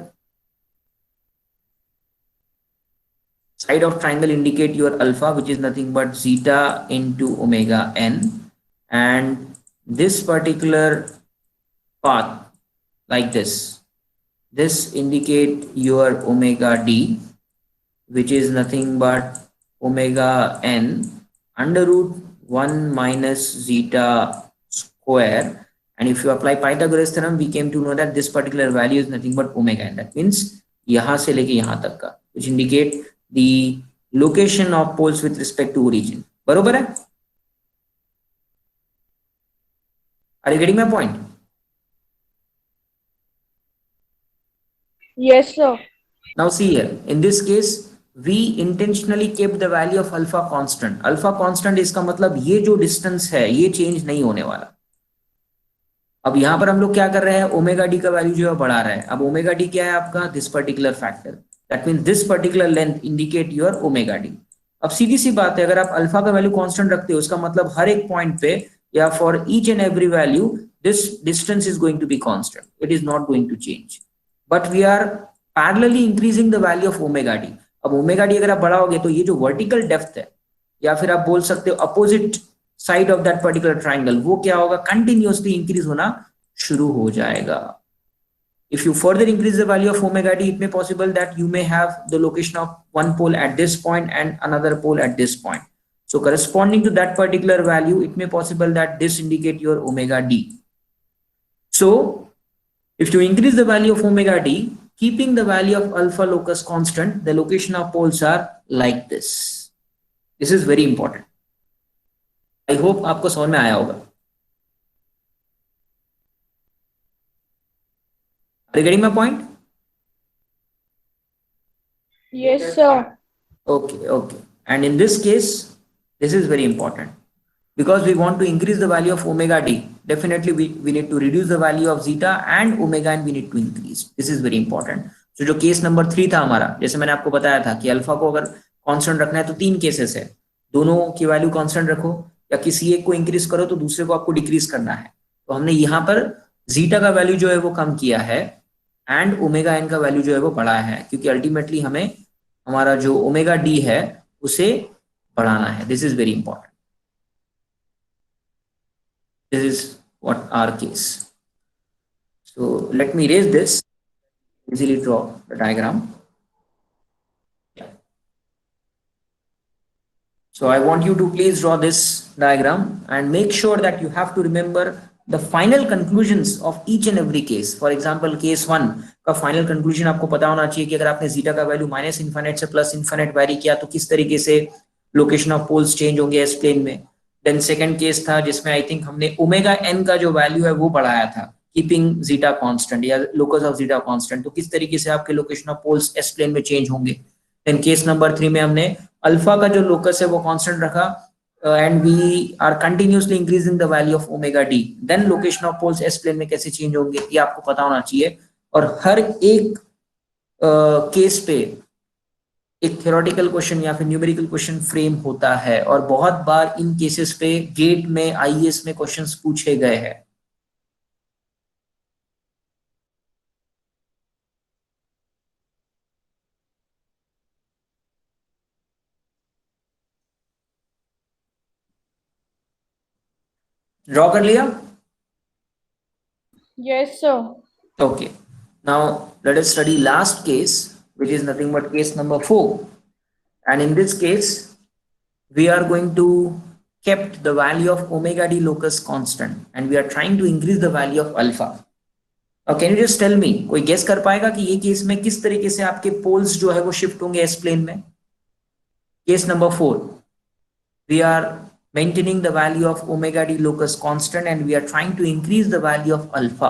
side of triangle indicate your alpha, which is nothing but zeta into omega n, and this particular path like this indicate your omega d, which is nothing but omega n under root 1 minus zeta square. And if you apply Pythagoras theorem, we came to know that this particular value is nothing but omega n. That means यहाँ से लेके यहाँ तक का, which indicate the location of poles with respect to origin. बरोबर है? Are you getting my point? Yes, sir. Now see here, in this case we intentionally kept the value of alpha constant. Alpha constant इसका मतलब ये जो distance है ये change नहीं होने वाला. अब यहाँ पर हम लोग क्या कर रहे हैं, ओमेगा डी का वैल्यू जो है बढ़ा रहे हैं. अब ओमेगा डी क्या है आपका, this particular factor. That means this particular length indicate your omega D. अब सीधी सी बात है, अगर आप अल्फा का वैल्यू कांस्टेंट रखते हो, उसका मतलब हर एक पॉइंट पे या for each and every value this distance is going to be constant, it is not going to change. But we are parallelly increasing the value of omega D. अब omega D अगर आप बढ़ाओगे तो ये जो vertical depth है, या फिर आप बोल सकते हो opposite side of that particular triangle, वो क्या होगा, कंटिन्यूअसली इंक्रीज होना शुरू हो जाएगा. If you further increase the value of omega d, it may possible that you may have the location of one pole at this point and another pole at this point. So corresponding to that particular value, it may possible that this indicate your omega d. So if you increase the value of omega d, keeping the value of alpha locus constant, the location of poles are like this. This is very important. I hope आपको समझ में आया होगा. Are you getting my point? Yes, sir. Okay. And in this case, this is very important because we want to increase the value of omega d. Definitely, we need to reduce the value of zeta, and omega n we need to increase. This is very important. So जो case number 3 था हमारा, जैसे मैंने आपको बताया था कि alpha को अगर कांस्टेंट रखना है तो 3 केसेस है. दोनों की वैल्यू कांस्टेंट रखो, या किसी एक को इंक्रीज करो तो दूसरे को आपको डिक्रीज करना है. तो हमने यहाँ पर जीटा का वैल्यू जो है वो कम किया है, एंड ओमेगा एन का वैल्यू जो है वो बढ़ाया है, क्योंकि अल्टीमेटली हमें हमारा जो ओमेगा डी है उसे बढ़ाना है. This is very important. This is what our case. So let me raise this, easily draw the diagram. So I want you to please draw this diagram and make sure that you have to remember the final conclusions of each and every case. For example, case 1 का final conclusion आपको पता होना चाहिए कि अगर आपने zeta का value minus infinite से प्लस इन्फिनिट वैरी किया तो किस तरीके से लोकेशन ऑफ पोल्स चेंज होंगे एस प्लेन में. देन सेकंड केस था जिसमें आई थिंक हमने ओमेगा एन का जो वैल्यू है वो बढ़ाया था कीपिंग जीटा कांस्टेंट या लोकस ऑफ जीटा कांस्टेंट, तो किस तरीके से आपके location of poles S plane में चेंज होंगे. देन केस नंबर 3 में हमने अल्फा का जो लोकस है वो कांस्टेंट रखा and we are continuously increasing the value of omega D. Then location of poles S plane में कैसे चेंज होंगे ये आपको पता होना चाहिए. और हर एक केस पे एक थ्योरेटिकल क्वेश्चन या फिर न्यूमेरिकल क्वेश्चन फ्रेम होता है और बहुत बार इन केसेस पे गेट में आईएएस में क्वेश्चंस पूछे गए हैं. ड्रॉ कर लिया? Yes, sir. Okay. Now let us study last case, which is nothing but case number 4. And in this case, we are going to kept the value of omega d locus constant and we are trying to increase the value of alpha. Now can you just tell me, कोई guess कर पाएगा कि ये case में किस तरीके से आपके पोल्स जो है वो शिफ्ट होंगे एस प्लेन में? Case number 4, we are maintaining the value of omega d locus constant and we are trying to increase the value of alpha.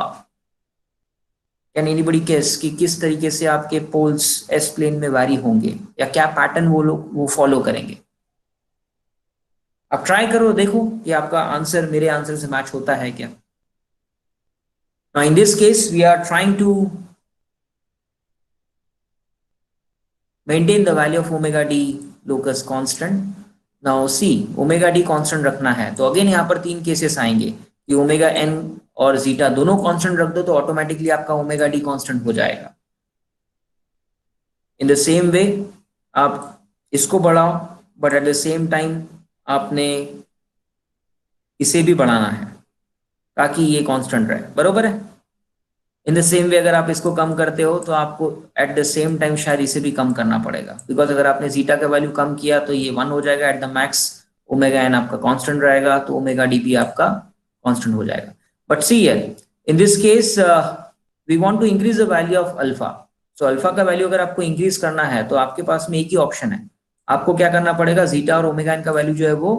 Can anybody guess कि किस तरीके से आपके पोल्स एस प्लेन में vary होंगे या क्या पैटर्न वो फॉलो करेंगे? आप ट्राई करो, देखो कि आपका आंसर मेरे आंसर से मैच होता है क्या. Now in this case we are trying to maintain the value of omega d locus constant. Now see, omega d constant रखना है तो अगेन यहाँ पर 3 केसेस आएंगे कि ओमेगा n और जीटा दोनों कांस्टेंट रख दो तो ऑटोमेटिकली आपका ओमेगा डी कांस्टेंट हो जाएगा. इन द सेम वे आप इसको बढ़ाओ but at the same time आपने इसे भी बढ़ाना है ताकि ये कांस्टेंट रहे, बरोबर है. इन द सेम वे अगर आप इसको कम करते हो तो आपको एट द सेम टाइम शायद इसे भी कम करना पड़ेगा, बिकॉज अगर आपने जीटा का वैल्यू कम किया तो ये 1 हो जाएगा at the max, omega N आपका कांस्टेंट रहेगा तो ओमेगा डी भी आपका कांस्टेंट हो जाएगा. But see here in this case we want to increase the value of alpha. So alpha का वैल्यू अगर आपको इंक्रीज करना है तो आपके पास में एक ही ऑप्शन है, आपको क्या करना पड़ेगा, जीटा और ओमेगा एन का वैल्यू जो है वो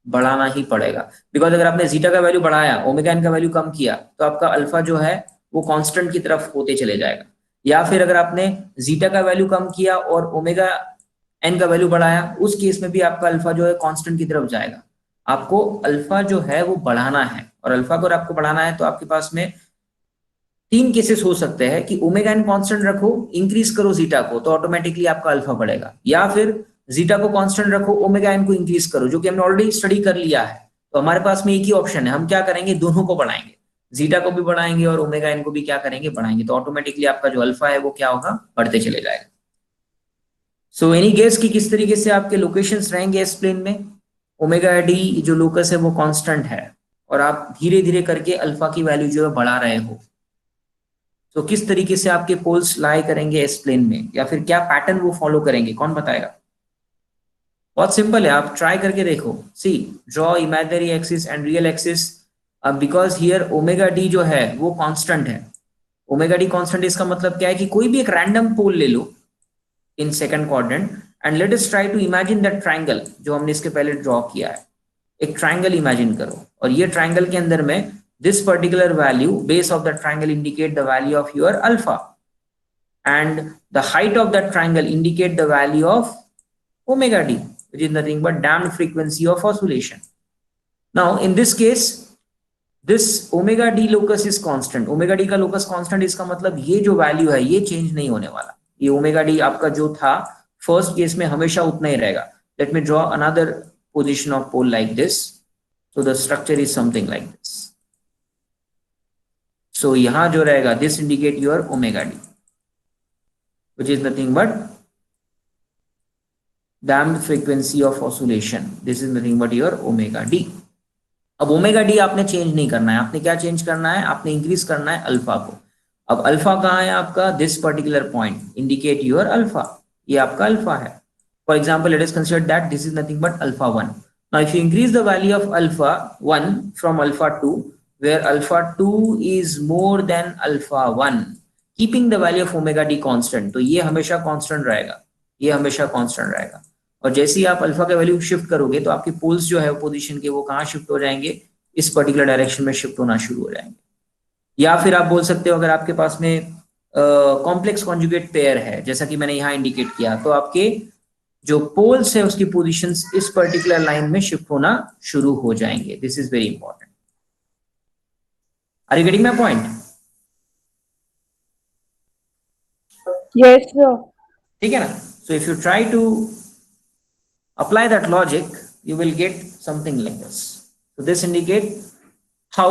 बढ़ाना ही पड़ेगा. बिकॉज अगर आपने जीटा का वैल्यू बढ़ाया ओमेगा एन का वैल्यू कम किया तो आपका अल्फा जो है वो कांस्टेंट की तरफ होते चले जाएगा. या फिर अगर आपने जीटा का वैल्यू कम किया और ओमेगा एन का वैल्यू बढ़ाया उस केस में भी आपका अल्फा जो है कांस्टेंट की तरफ जाएगा. आपको अल्फा जो है वो बढ़ाना है और अल्फा को अगर आपको बढ़ाना है तो आपके पास में 3 केसेस हो सकते हैं कि ओमेगा एन कांस्टेंट रखो, इंक्रीज करो जीटा को तो ऑटोमेटिकली आपका अल्फा बढ़ेगा, या फिर जीटा को कांस्टेंट रखो ओमेगा एन को इंक्रीज करो, जो कि हमने ऑलरेडी स्टडी कर लिया है. तो हमारे पास में एक ही ऑप्शन है, हम क्या करेंगे, दोनों को बढ़ाएंगे, जीटा को भी बढ़ाएंगे और ओमेगा एन को भी क्या करेंगे, बढ़ाएंगे. तो ऑटोमेटिकली आपका जो अल्फा है वो क्या होगा, बढ़ते चले जाएगा. सो एनी गेस कि किस तरीके से आपके लोकेशंस रहेंगे एस प्लेन में? ओमेगा डी जो लोकस है वो कांस्टेंट है और आप धीरे धीरे करके अल्फा की वैल्यू जो है बढ़ा रहे हो. तो किस तरीके से आपके पोल्स लाई करेंगे एस प्लेन में या फिर क्या पैटर्न वो फॉलो करेंगे, कौन बताएगा? बहुत सिंपल है, आप ट्राई करके देखो. See, draw imaginary axis and real axis. अब बिकॉज हियर ओमेगा डी जो है वो कांस्टेंट है, ओमेगा डी कांस्टेंट इसका मतलब क्या है कि कोई भी एक रैंडम पोल ले लो in second quadrant and let us try to imagine that triangle जो हमने इसके पहले ड्रॉ किया है. एक ट्रायंगल इमेजिन करो और ये ट्रायंगल के अंदर में this particular value, base of the triangle indicate the value of your alpha and the height of that triangle indicate the value of omega d, which is nothing but damped frequency of oscillation. Now in this case this omega d locus is constant. omega d का locus constant इसका मतलब ये जो value है ये change नहीं होने वाला. ये omega d आपका जो था फर्स्ट केस में हमेशा उतना ही रहेगा. Let me draw another position of pole like this. So the structure is something like this. So यहाँ जो रहेगा this indicate your omega d, which is nothing but damped frequency of oscillation. This is nothing but your omega d. अब omega D आपने change नहीं करना है, आपने क्या चेंज करना है, आपने इंक्रीज करना है अल्फा को. अब अल्फा कहाँ है आपका, this particular point indicate your alpha, ये आपका अल्फा है. For example, let us consider that this is nothing but alpha 1. Now, if you increase the value of alpha 1 from alpha 2, where alpha 2 is more than alpha 1, keeping the value of omega d constant, तो ये हमेशा constant रहेगा, ये हमेशा constant रहेगा. और जैसे ही आप अल्फा का वैल्यू शिफ्ट करोगे तो आपके पोल्स जो है पोजीशन के वो कहाँ शिफ्ट हो जाएंगे, इस पर्टिकुलर डायरेक्शन में शिफ्ट होना शुरू हो जाएंगे. या फिर आप बोल सकते हो अगर आपके पास में कॉम्प्लेक्स कॉन्जुगेट पेयर है, जैसा कि मैंने यहाँ इंडिकेट किया, तो आपके जो पोल्स है उसकी पोजीशंस इस पर्टिकुलर लाइन में शिफ्ट होना शुरू हो जाएंगे. This is very important. Are you getting my point? Yes, sir. ठीक है ना? So if you try to apply that logic, you will get something like this. So this indicates how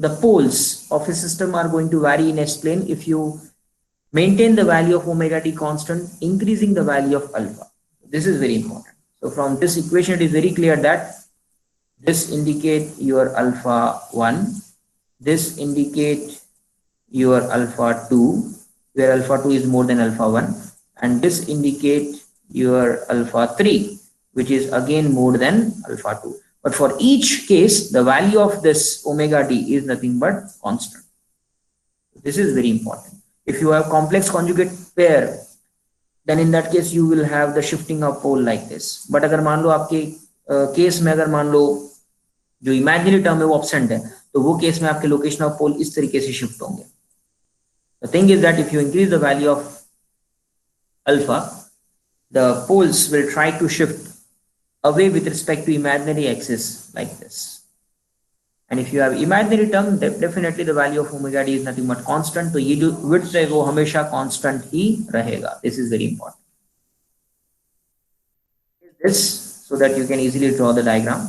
the poles of a system are going to vary in S-plane if you maintain the value of omega t constant, increasing the value of alpha. This is very important. So from this equation, it is very clear that this indicates your alpha 1, this indicates your alpha 2, where alpha 2 is more than alpha 1, and this indicates your alpha 3, which is again more than alpha 2. But for each case, the value of this omega d is nothing but constant. This is very important. If you have complex conjugate pair, then in that case you will have the shifting of pole like this. But अगर मान लो आपके case में अगर मान लो जो imaginary term है वो absent है, तो वो केस में आपके लोकेशन ऑफ पोल इस तरीके से शिफ्ट होंगे. The thing is that if you increase the value of alpha, the poles will try to shift away with respect to imaginary axis like this. And if you have imaginary term, definitely the value of omega d is nothing but constant. तो ये जो width है वो हमेशा constant ही रहेगा. This is very important. This so that you can easily draw the diagram.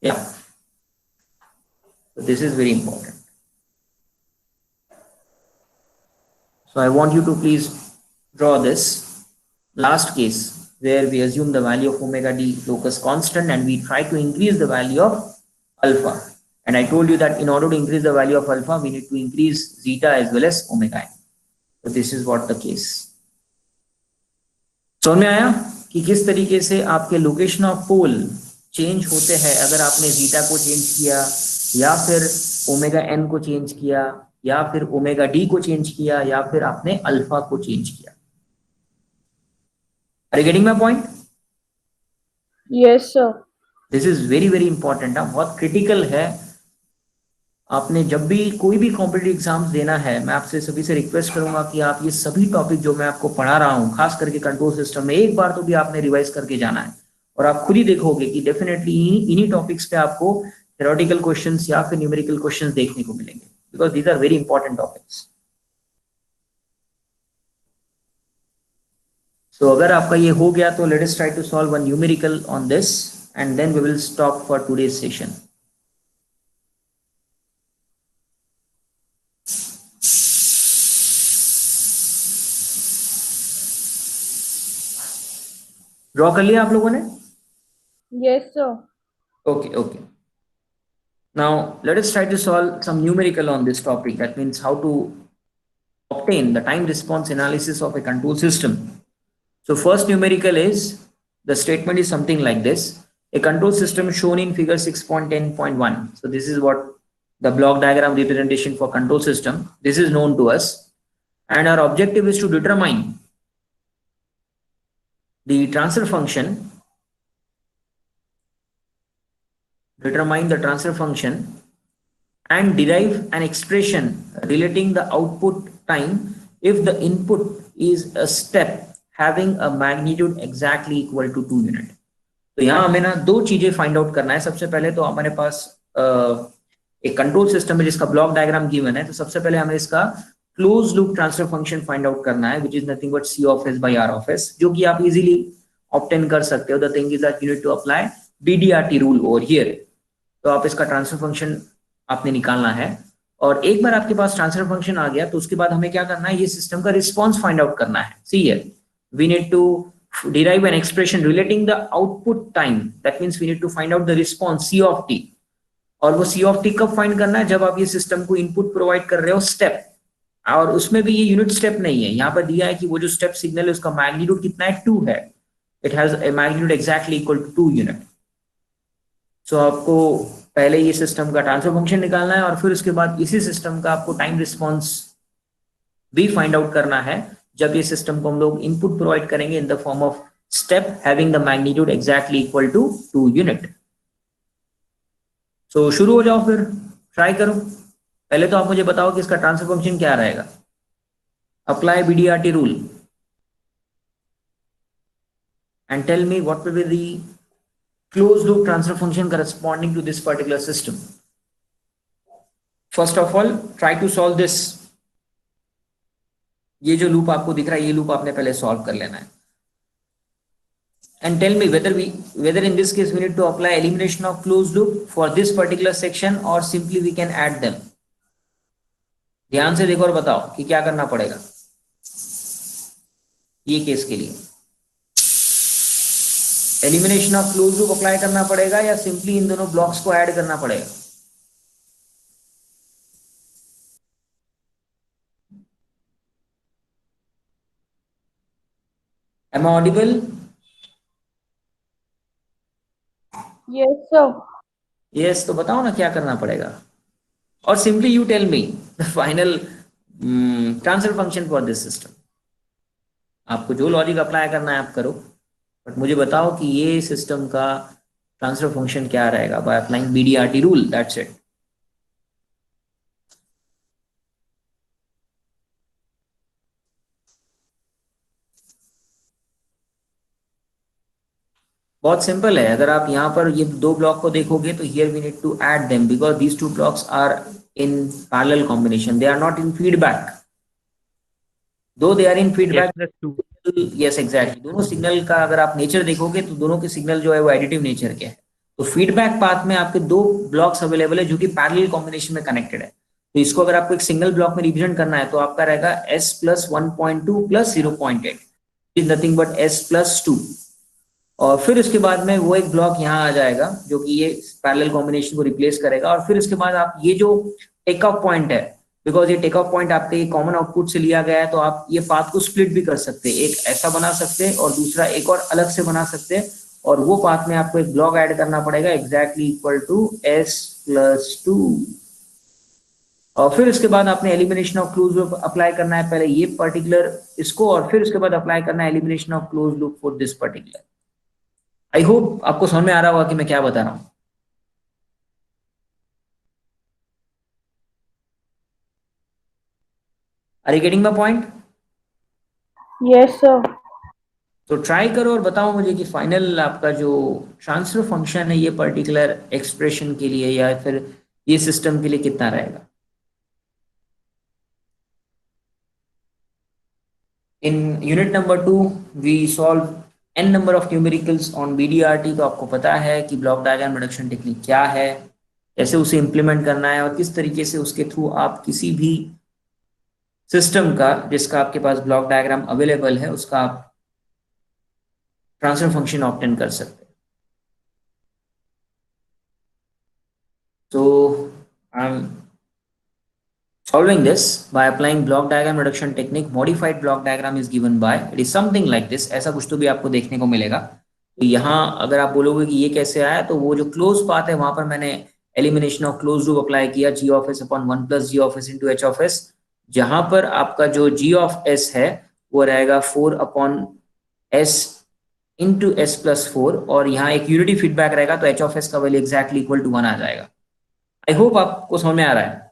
Yeah. So this is very important. So I want you to please draw this last case where we assume the value of omega d locus constant and we try to increase the value of alpha. And I told you that in order to increase the value of alpha, we need to increase zeta as well as omega n. So this is what the case. समझ में आया कि किस तरीके से आपके location of pole change होते हैं अगर आपने जीटा को चेंज किया या फिर ओमेगा एन को चेंज किया या फिर ओमेगा डी को चेंज किया या फिर आपने अल्फा को चेंज किया. Are you getting my point? Yes, sir. This is very very important. बहुत क्रिटिकल है. आपने जब भी कोई भी कॉम्पिटिटिव एग्जाम्स देना है, मैं आपसे सभी से रिक्वेस्ट करूंगा कि आप ये सभी टॉपिक जो मैं आपको पढ़ा रहा हूँ, खास करके कंट्रोल सिस्टम में, एक बार तो भी आपने रिवाइज करके जाना है. और आप खुद ही देखोगे कि डेफिनेटली इन्हीं टॉपिक्स पे आपको थ्योरेटिकल क्वेश्चंस या फिर न्यूमेरिकल क्वेश्चंस देखने को मिलेंगे, because these are very important topics. So अगर आपका ये हो गया तो let us try to solve one numerical on this and then we will stop for today's session. Draw कर लिया आप लोगों ने? Yes, sir. Okay. Now let us try to solve some numerical on this topic. That means how to obtain the time response analysis of a control system. So first numerical is, the statement is something like this: a control system shown in figure 6.10.1. So this is what the block diagram representation for control system. This is known to us and our objective is to determine the transfer function, and derive an expression relating the output time if the input is a step having a magnitude exactly equal to 2 unit. तो यहाँ हमें ना दो चीजें find out करना है. सबसे पहले तो हमारे पास एक कंट्रोल सिस्टम है जिसका ब्लॉक डायग्राम गिवन है, तो सबसे पहले हमें इसका close loop transfer function find out करना है, which is nothing but C of S by R of S, जो कि आप इजीली ऑब्टेन कर सकते हो. The thing is that you need to apply DDRT rule over here. तो आप इसका ट्रांसफर फंक्शन आपने निकालना है और एक बार आपके पास ट्रांसफर फंक्शन आ गया तो उसके बाद हमें क्या करना है, ये सिस्टम का रिस्पॉन्स फाइंड आउट करना है. See here, we need to derive an expression relating the output time. That means we need to find out the response C of t. और वो C of t कब find करना है, जब आप ये सिस्टम को इनपुट प्रोवाइड कर रहे हो स्टेप और उसमें भी ये यूनिट स्टेप नहीं है, यहाँ पर दिया है कि वो जो स्टेप सिग्नल है उसका मैग्नीट्यूड कितना है, 2 है, it has a magnitude exactly equal to 2 unit. So आपको पहले ये सिस्टम का ट्रांसफर फंक्शन निकालना है और फिर उसके बाद इसी सिस्टम का आपको टाइम रिस्पॉन्स भी फाइंड आउट करना है, जब ये सिस्टम को हम लोग इनपुट प्रोवाइड करेंगे in the form of step having the magnitude exactly equal to 2 unit. So शुरू हो जाओ, फिर ट्राई करो। पहले तो आप मुझे बताओ कि इसका ट्रांसफर फंक्शन क्या रहेगा। Apply BDRT rule and tell me what will be the closed loop transfer function corresponding to this particular system. First of all, try to solve this. ये जो लूप आपको दिख रहा है, ये लूप आपने पहले सॉल्व कर लेना है। And tell me whether in this case we need to apply elimination of closed loop for this particular section or simply we can add them. ध्यान से देखो और बताओ कि क्या करना पड़ेगा ये केस के लिए। Elimination of close loop apply करना पड़ेगा या सिंपली इन दोनों ब्लॉक्स को ऐड करना पड़ेगा। Am I audible? Yes, sir. Yes, तो बताओ ना क्या करना पड़ेगा, और simply you tell me the final transfer function for this system. आपको जो लॉजिक अप्लाई करना है आप करो, बट मुझे बताओ कि ये सिस्टम का ट्रांसफर फंक्शन क्या रहेगा by applying BDRT rule, that's it. बहुत सिंपल है। अगर आप यहाँ पर ये दो ब्लॉक को देखोगे तो here we need to add them because these two blocks are in parallel combination, they are not in feedback, though they are in feedback. Yes exactly, दोनों सिग्नल का अगर आप नेचर देखोगे तो दोनों के सिग्नल जो है वो एडिटिव नेचर के है। तो फीडबैक पाथ में आपके दो ब्लॉक्स अवेलेबल है जो कि पैरेलल कॉम्बिनेशन में कनेक्टेड है। तो इसको अगर आपको एक सिंगल ब्लॉक में रिप्रेजेंट करना है तो आपका रहेगा S + 1.2 + 0.8 is nothing but S + 2, और फिर उसके बाद में वो एक ब्लॉक यहाँ आ जाएगा जो कि ये पैरेलल कॉम्बिनेशन को रिप्लेस करेगा। और फिर उसके बाद आप ये जो टेक ऑफ पॉइंट है, बिकॉज ये टेक ऑफ पॉइंट आपके कॉमन आउटपुट से लिया गया है, तो आप ये पाथ को स्प्लिट भी कर सकते हैं, एक ऐसा बना सकते हैं और दूसरा एक और अलग से बना सकते हैं, और वो पाथ में आपको एक ब्लॉक ऐड करना पड़ेगा एग्जैक्टली इक्वल टू S + 2। और फिर उसके बाद आपने elimination of close loop apply करना है, पहले ये पर्टिकुलर इसको, और फिर उसके बाद अप्लाई करना है elimination of close loop for this particular. I hope आपको समझ में आ रहा होगा कि मैं क्या बता रहा हूं। Are you getting my point? Yes, sir. तो ट्राई करो और बताओ मुझे कि फाइनल आपका जो ट्रांसफर फंक्शन है ये पर्टिकुलर एक्सप्रेशन के लिए या फिर ये सिस्टम के लिए कितना रहेगा। In unit number 2 we solve n number of numericals on BDRT। तो आपको पता है कि ब्लॉक डायग्राम रिडक्शन टेक्निक क्या है, कैसे उसे इंप्लीमेंट करना है और किस तरीके से उसके थ्रू आप किसी भी सिस्टम का जिसका आपके पास ब्लॉक डायग्राम अवेलेबल है उसका आप ट्रांसफर फंक्शन ऑब्टेन कर सकते हैं। So I'm solving this by applying block diagram reduction technique. Modified block diagram is given by, it is something like this, ऐसा कुछ तो भी आपको देखने को मिलेगा। तो यहाँ अगर आप बोलोगे कि ये कैसे आया, तो वो जो क्लोज पाथ है वहां पर मैंने elimination of close loop apply किया G of S upon 1 + G of S into H of S, जहां पर आपका जो G of S है वो रहेगा 4 upon S into S + 4, और यहाँ एक यूनिटी फीडबैक रहेगा तो H of S का वैल्यू एग्जैक्टली इक्वल टू 1 आ जाएगा। आई होप आपको समझ में आ रहा है।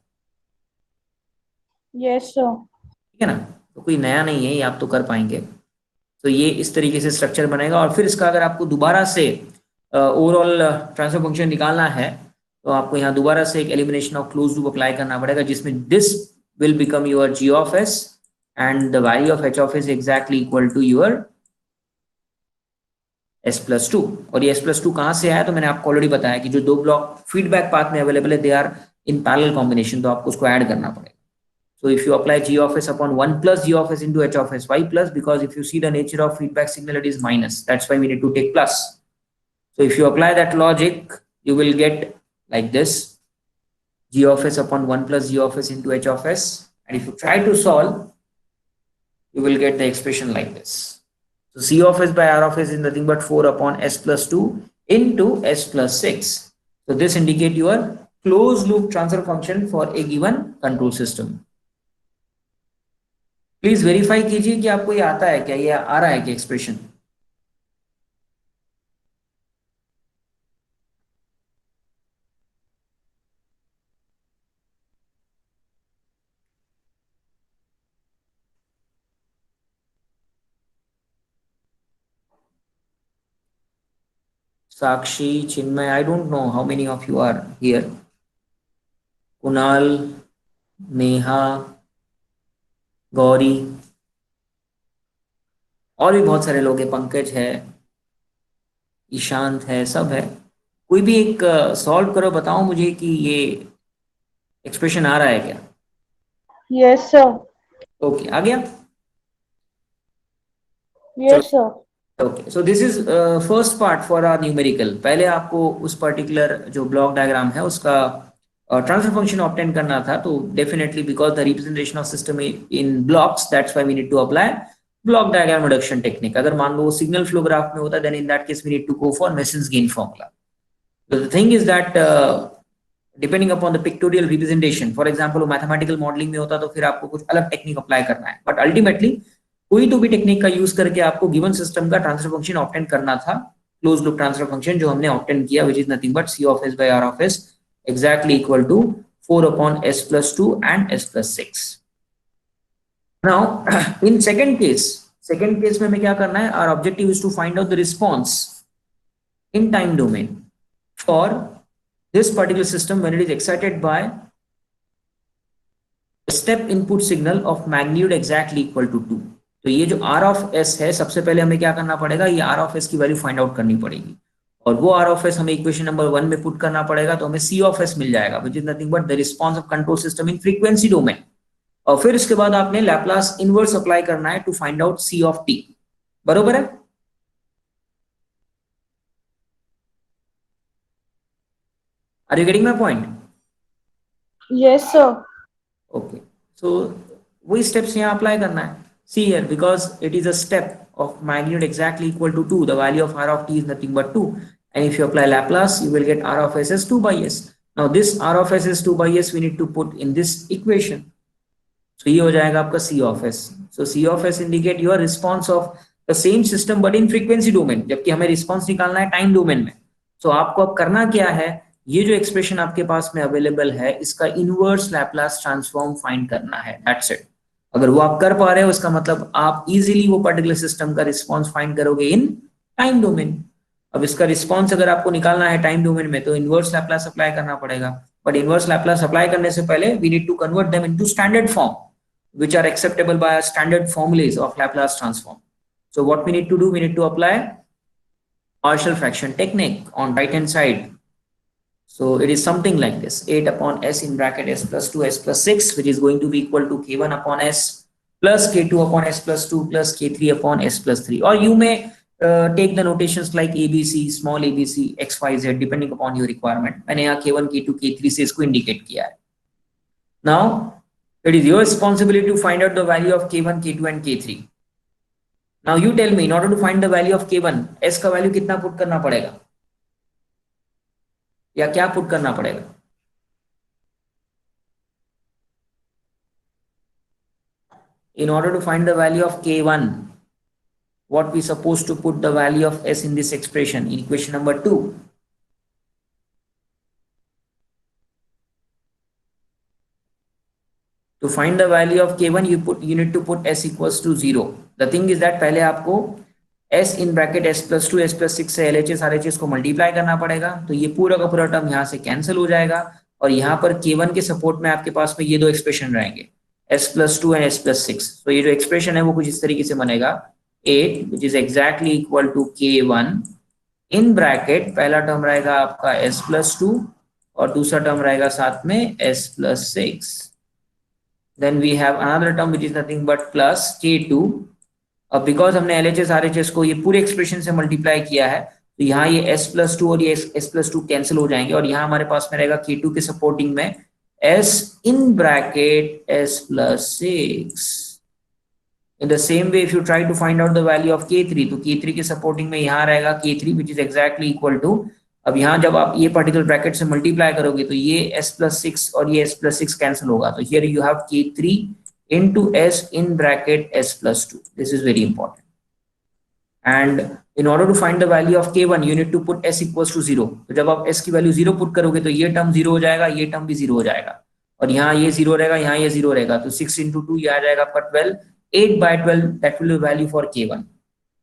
Yes, sir. ठीक है ना, तो कोई नया नहीं है, ये आप तो कर पाएंगे। तो ये इस तरीके से स्ट्रक्चर बनेगा, और फिर इसका अगर आपको दोबारा से ओवरऑल ट्रांसफर फंक्शन निकालना है तो आपको यहाँ दोबारा से एक elimination of close loop apply करना पड़ेगा जिसमें this will become your G of S and the value of H of S exactly equal to your S + 2। और ये S + 2 कहाँ से आया, तो मैंने आपको ऑलरेडी बताया कि जो दो ब्लॉक फीडबैक पाथ में अवेलेबल है they are in parallel combination, तो आपको उसको ऐड करना पड़ेगा। So if you apply G of S upon 1 + G of S into H of S, why plus? Because if you see the nature of feedback signal, it is minus. That's why we need to take plus. So if you apply that logic, you will get like this: G of S upon 1 + G of S into H of S, and if you try to solve, you will get the expression like this. So C of S by R of S is nothing but 4 upon S plus 2 into S plus 6. So this indicate your closed loop transfer function for a given control system. Please verify कीजिए कि आपको ये आता है क्या, ये आ रहा है क्या expression. Sakshi, Chinmay, I don't know how many of you are here. Kunal, Neha, Gauri, और भी बहुत सारे लोग हैं, पंकज है, ईशांत है, सब है. कोई भी एक सॉल्व करो, बताओ मुझे कि ये एक्सप्रेशन आ रहा है क्या. Yes, sir. ओके, आ गया. Yes, sir. Okay, so this is first part for our numerical. पहले आपको उस पर्टिकुलर जो ब्लॉक डायग्राम है उसका ट्रांसफर फंक्शन ऑब्टेन करना था. तो definitely because the representation of system in blocks, that's why we need to apply block diagram reduction technique. अगर मान लो वो सिग्नल फ्लो ग्राफ में होता, then in that case we need to go for Mason's gain formula. The thing is that depending upon the pictorial representation, for example वो mathematical modelling में होता तो फिर आपको कुछ अलग टेक्निक अप्लाई करना है. बट अल्टीमेटली कोई तो भी टेक्निक का यूज करके आपको गिवन सिस्टम का ट्रांसफर फंक्शन ऑब्टेन करना था, क्लोज लूप ट्रांसफर फंक्शन जो हमने ऑब्टेन किया, which is nothing but C of S by R of S exactly equal to 4 upon S plus 2 and S plus 6. Now in second case में हमें क्या करना है, our objective is to find out the response in time domain for this particular system when it is excited by a step input signal of magnitude exactly equal to 2. तो ये जो R of S है, सबसे पहले हमें क्या करना पड़ेगा, ये R of S की वैल्यू फाइंड आउट करनी पड़ेगी, और वो R of S हमें इक्वेशन नंबर 1 में पुट करना पड़ेगा. तो हमें C of S मिल जाएगा, which is nothing but the response of control system in frequency domain. और फिर इसके बाद आपने लैप्लास इनवर्स अप्लाई करना है to find out C of t. बरोबर है. Are you getting my point? Yes, sir. Okay, so वही स्टेप्स यहाँ अप्लाई करना है. See here, because it is a step of magnitude exactly equal to 2, the value of R of t is nothing but 2, and if you apply Laplace you will get R of S as 2 by S. Now this R of S is 2 by S we need to put in this equation. So ये हो जाएगा आपका C of S. So C of S indicate your response of the same system but in frequency domain, जबकि हमें response निकालना है time domain में. So आपको अब करना क्या है, ये जो एक्सप्रेशन आपके पास में अवेलेबल है इसका इनवर्स लैप्लास ट्रांसफॉर्म फाइंड करना है. That's it. अगर वो आप कर पा रहे हो इसका मतलब आप इजीली वो पर्टिकुलर सिस्टम का रिस्पांस फाइंड करोगे इन टाइम डोमेन. अब इसका रिस्पांस अगर आपको निकालना है टाइम डोमेन में तो इनवर्स लैप्लास अप्लाई करना पड़ेगा. बट इनवर्स लैप्लास अप्लाई करने से पहले we need to convert them into standard form which are acceptable by standard formulas of Laplace transform. So what we need to do, we need to apply partial fraction technique on right hand side. So it is something like this, 8 upon S in bracket S plus 2 S plus 6, which is going to be equal to K1 upon S plus K2 upon S plus 2 plus K3 upon S plus 3. Or you may take the notations like ABC, small abc, X, Y, Z, depending upon your requirement. मैंने यहाँ K1, K2, K3 से इसको indicate किया है. Now, it is your responsibility to find out the value of K1, K2 and K3. Now you tell me, in order to find the value of K1, S का value कितना put करना पड़ेगा या क्या put करना पड़ेगा? In order to find the value of K1, what we supposed to put the value of S in this expression in equation number 2? To find the value of K1, you need to put S equals to 0. The thing is that पहले आपको S in bracket S plus 2 S plus 6 से LHS RHS को multiply करना पड़ेगा. तो ये पूरा का पूरा टर्म यहाँ से कैंसिल हो जाएगा और यहाँ पर K1 के सपोर्ट में आपके पास में ये दो एक्सप्रेशन रहेंगे, S plus 2 and S plus 6. तो ये जो एक्सप्रेशन है वो कुछ इस तरीके से बनेगा, 8 which is exactly equal to K1 in bracket, पहला टर्म रहेगा आपका S plus 2 और दूसरा टर्म रहेगा साथ में S plus 6. Then we have another term which is nothing but plus K2. अब बिकॉज हमने LHS RHS को ये पूरे एक्सप्रेशन से मल्टीप्लाई किया है तो यहाँ ये S plus 2 और ये S plus 2 कैंसिल हो जाएंगे और यहाँ हमारे पास में रहेगा K2 के सपोर्टिंग में s in bracket s plus 6. In the same way, if you try to find out the value of k3, तो k3 के सपोर्टिंग में यहाँ रहेगा k3 which is exactly equal to, अब यहाँ जब आप ये पर्टिकुलर ब्रैकेट से मल्टीप्लाई करोगे तो ये s plus 6 और ये s plus 6 कैंसिल होगा, तो here you have k3 into s in bracket s plus 2. This is very important. And in order to find the value of k1 you need to put s equals to 0. तो जब आप s की value 0 put करोगे तो ये term 0 हो जाएगा, ये टर्म भी 0 हो जाएगा, और यहाँ ये 0 रहेगा, यहाँ ये 0 रहेगा, तो 6 into 2 ये आ जाएगा आपका 12, 8 by 12 that will be value for k1.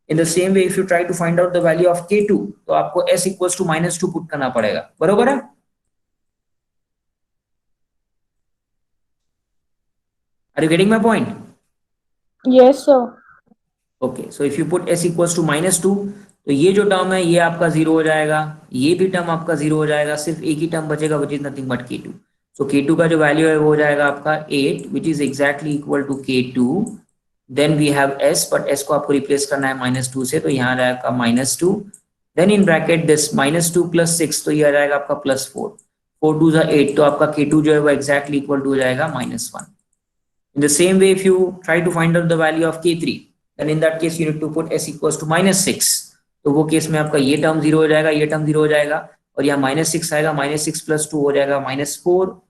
In the same way if you try to find out the value of k2 तो आपको s equals to -2 पुट करना पड़ेगा, बरोबर है? Are you getting my point? Yes, sir. Okay, so if you put s equals to -2 तो ये जो term है ये आपका 0 हो जाएगा, ये भी टर्म आपका 0 हो जाएगा, सिर्फ एक ही टर्म बचेगा विच is nothing but k2. So k2 का जो वैल्यू है वो हो जाएगा आपका 8 which is exactly equal to k2. Then we have s, but s को आपको रिप्लेस करना है -2 से, तो यहाँ आ जाएगा -2. देन इन ब्रैकेट दिस -2 + 6, तो ये आ जाएगा आपका +4. 4 2 8, तो आपका k2 जो है वो एग्जैक्टली इक्वल टू हो जाएगा -1. In the same way, if you try to find out the value of k3, then in that case you need to put s equals to -6. तो वो केस में आपका ये टर्म 0 हो जाएगा, ये टर्म 0 हो जाएगा, और यहाँ -6 आएगा, -6 + 2 हो जाएगा -4,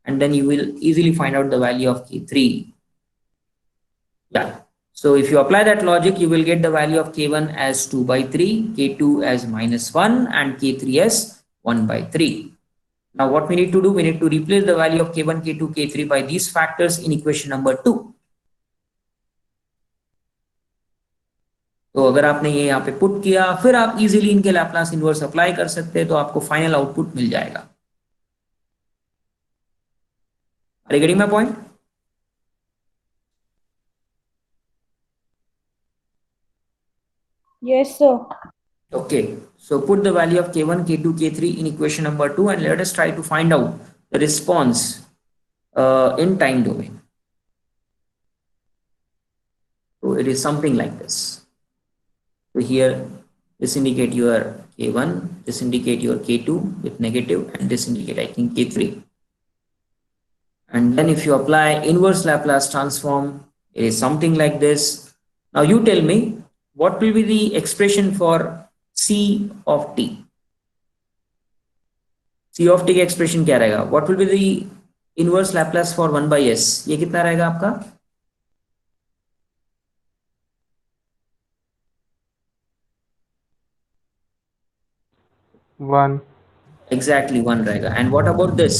and then you will easily find out the value of k3. Yeah. So if you apply that logic, you will get the value of k1 as 2/3, k2 as -1, and k3 as 1/3. Now what we need to do, we need to replace the value of k1, k2, k3 by these factors in equation number 2. तो अगर आपने ये यहाँ पे put किया, फिर आप easily इनके लैप्लास इनवर्स अप्लाई कर सकते हैं, तो आपको फाइनल आउटपुट मिल जाएगा. Are you getting my point? Yes, sir. Okay, so put the value of k1, k2, k3 in equation number 2 and let us try to find out the response in time domain. So it is something like this. So here this indicate your k1, this indicate your k2 with negative, and this indicate I think k3. And then if you apply inverse Laplace transform, it is something like this. Now you tell me what will be the expression for c of t. c of t का expression क्या रहेगा? What will be the inverse Laplace for 1/s? ये कितना रहेगा आपका? One. Exactly 1 रहेगा. And what about this?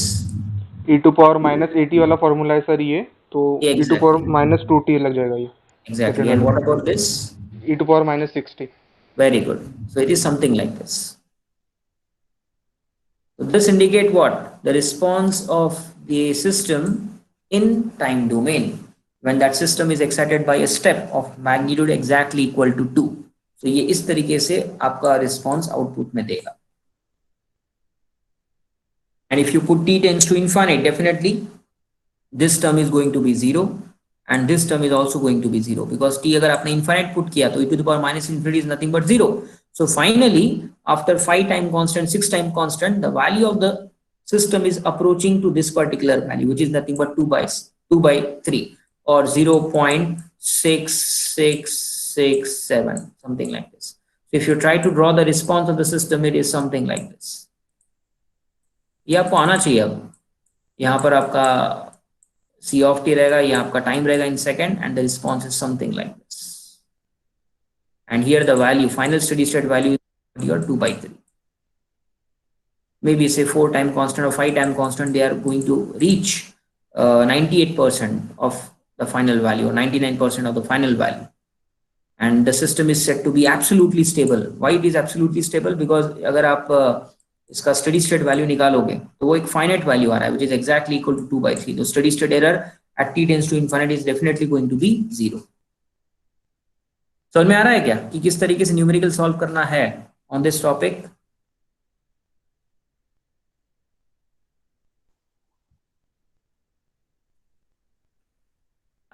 e to power -80 वाला formula है सर ये, तो e टू पावर -2t लग जाएगा ये. Exactly. And what about this? e to power -60. Very good. So it is something like this. So this indicate what? The response of the system in time domain when that system is excited by a step of magnitude exactly equal to 2. So ये इस तरीके से आपका response output में देगा. And if you put t tends to infinite, definitely this term is going to be 0 and this term is also going to be 0, because t अगर आपने infinite put किया तो e to the power -infinity is nothing but 0. So finally, after 5 time constant, 6 time constant, the value of the system is approaching to this particular value, which is nothing but 2/3 or 0.6667, something like this. So if you try to draw the response of the system, it is something like this. ये आपको आना चाहिए. अब यहाँ पर आपका c of t रहेगा, ये आपका टाइम रहेगा in second, and the response is something like this. And here the value, final steady state value is your 2/3. Maybe say 4 time constant or 5 time constant, they are going to reach 98% of the final value or 99% of the final value. And the system is said to be absolutely stable. Why it is absolutely stable? Because अगर आप इसका steady state value निकालोगे तो वो एक finite value आ रहा है, which is exactly equal to 2/3. तो steady state error at t tends to infinity is definitely going to be 0. समझ में आ रहा है क्या कि किस तरीके से न्यूमेरिकल सॉल्व करना है on this topic?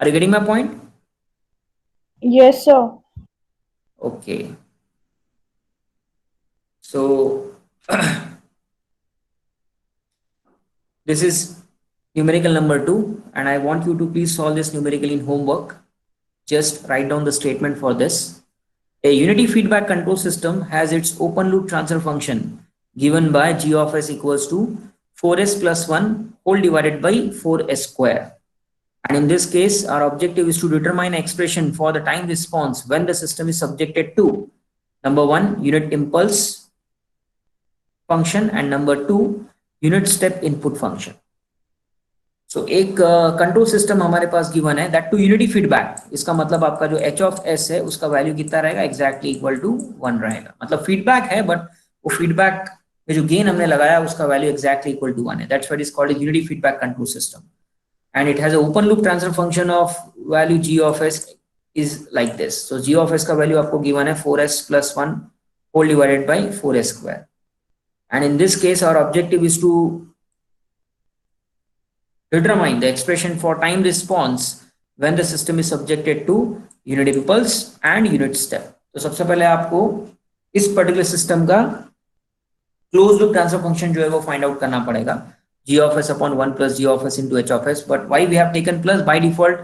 Are you getting my point? Yes, sir. Okay. So this is numerical number 2, and I want you to please solve this numerical in homework. Just write down the statement for this. A unity feedback control system has its open loop transfer function given by g of s equals to 4s plus 1 whole divided by 4s square. And in this case, our objective is to determine an expression for the time response when the system is subjected to number 1 unit impulse function and number 2 unit step input function. So एक control system हमारे पास given है that to unity feedback. इसका मतलब आपका जो h of s है उसका value कितना रहेगा, एग्जैक्टली इक्वल टू 1 रहेगा. मतलब फीडबैक है बट वो फीडबैक में जो गेन हमने लगाया उसका वैल्यू एग्जैक्टली इक्वल टू 1 है. That's what is called a unity feedback control system. And it has an open loop transfer function of value g of s is like this. So g of s का value आपको given है 4s plus 1 whole divided by 4s square. And in this case, our objective is to determine the expression for time response when the system is subjected to unit impulse and unit step. तो सबसे पहले आपको इस particular system का closed loop transfer function जो है वो find out करना पड़ेगा. g of s upon 1 plus g of s into h of s. But why we have taken plus? By default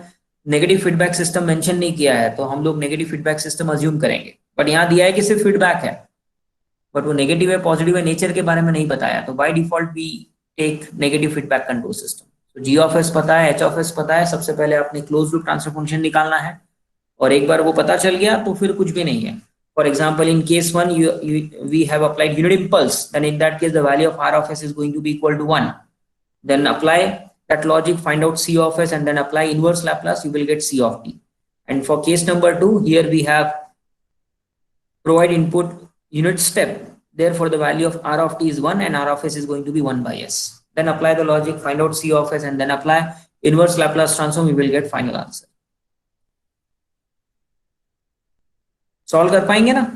negative feedback system mention नहीं किया है, तो हम लोग negative feedback system assume करेंगे. But यहाँ दिया है कि सिर्फ feedback है, but वो negative है positive है nature के बारे में नहीं बताया, तो by default we take negative feedback control system. So g of s पता है, h of s पता है, सबसे पहले आपने closed loop transfer function निकालना है, और एक बार वो पता चल गया तो फिर कुछ भी नहीं है. For example, in case 1 we have applied unit impulse, then in that case the value of r of s is going to be equal to 1. Then apply that logic, find out c of s, and then apply inverse Laplace, you will get c of t. And for case number 2, here we have provide input unit step. Therefore, the value of r of t is 1 and r of s is going to be 1 by s. Then apply the logic, find out c of s, and then apply inverse Laplace transform, you will get final answer. Solve कर पाएंगे ना?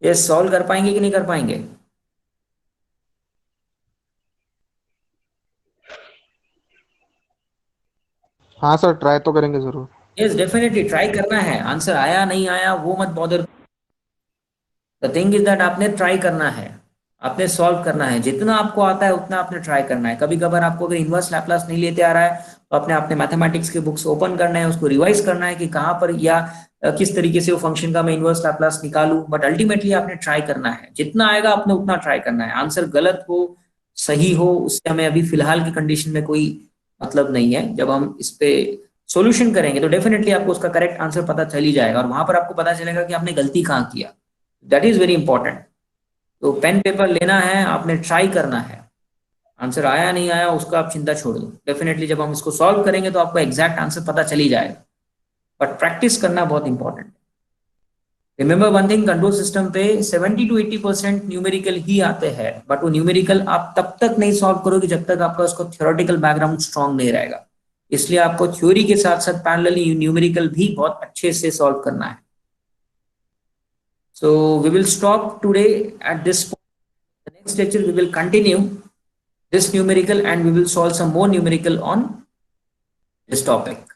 ये solve कर पाएंगे कि नहीं कर पाएंगे? हाँ सर, ट्राई तो करेंगे जरूर. यस डेफिनेटली ट्राई करना है. आंसर आया नहीं आया वो मत bother. The thing is that आपने ट्राई करना है, आपने सॉल्व करना है. जितना आपको आता है उतना आपने ट्राई करना है. कभी कभार आपको अगर इनवर्स लैप्लास नहीं लेते आ रहा है तो आपने मैथमेटिक्स के बुक्स ओपन करना है, उसको रिवाइज करना है कि कहाँ पर या किस तरीके से वो फंक्शन का मैं इनवर्स लैप्लास निकालूं. बट अल्टीमेटली आपने ट्राई करना है. जितना आएगा आपने उतना ट्राई करना है. आंसर गलत हो सही हो उससे हमें अभी फिलहाल की कंडीशन में कोई मतलब नहीं है. जब हम इस पे सॉल्यूशन करेंगे तो डेफिनेटली आपको उसका करेक्ट आंसर पता चल ही जाएगा, और वहां पर आपको पता चलेगा कि आपने गलती कहाँ किया. That is very important. तो पेन पेपर लेना है, आपने ट्राई करना है. आंसर आया नहीं आया उसका आप चिंता छोड़ दो. डेफिनेटली जब हम इसको सॉल्व करेंगे तो आपको एग्जैक्ट आंसर पता चल ही जाएगा, बट प्रैक्टिस करना बहुत इंपॉर्टेंट है. Remember one thing, control system पे 70 to 80% न्यूमेरिकल ही आते हैं, बट वो न्यूमेरिकल आप तब तक नहीं सॉल्व करोगे जब तक आपका उसको थ्योरेटिकल बैकग्राउंड स्ट्रांग नहीं रहेगा. इसलिए आपको थ्योरी के साथ साथ पैरेलली न्यूमेरिकल भी बहुत अच्छे से सॉल्व करना है. So we will stop today at this point. The next lecture we will continue this numerical and we will solve some more numerical on this topic.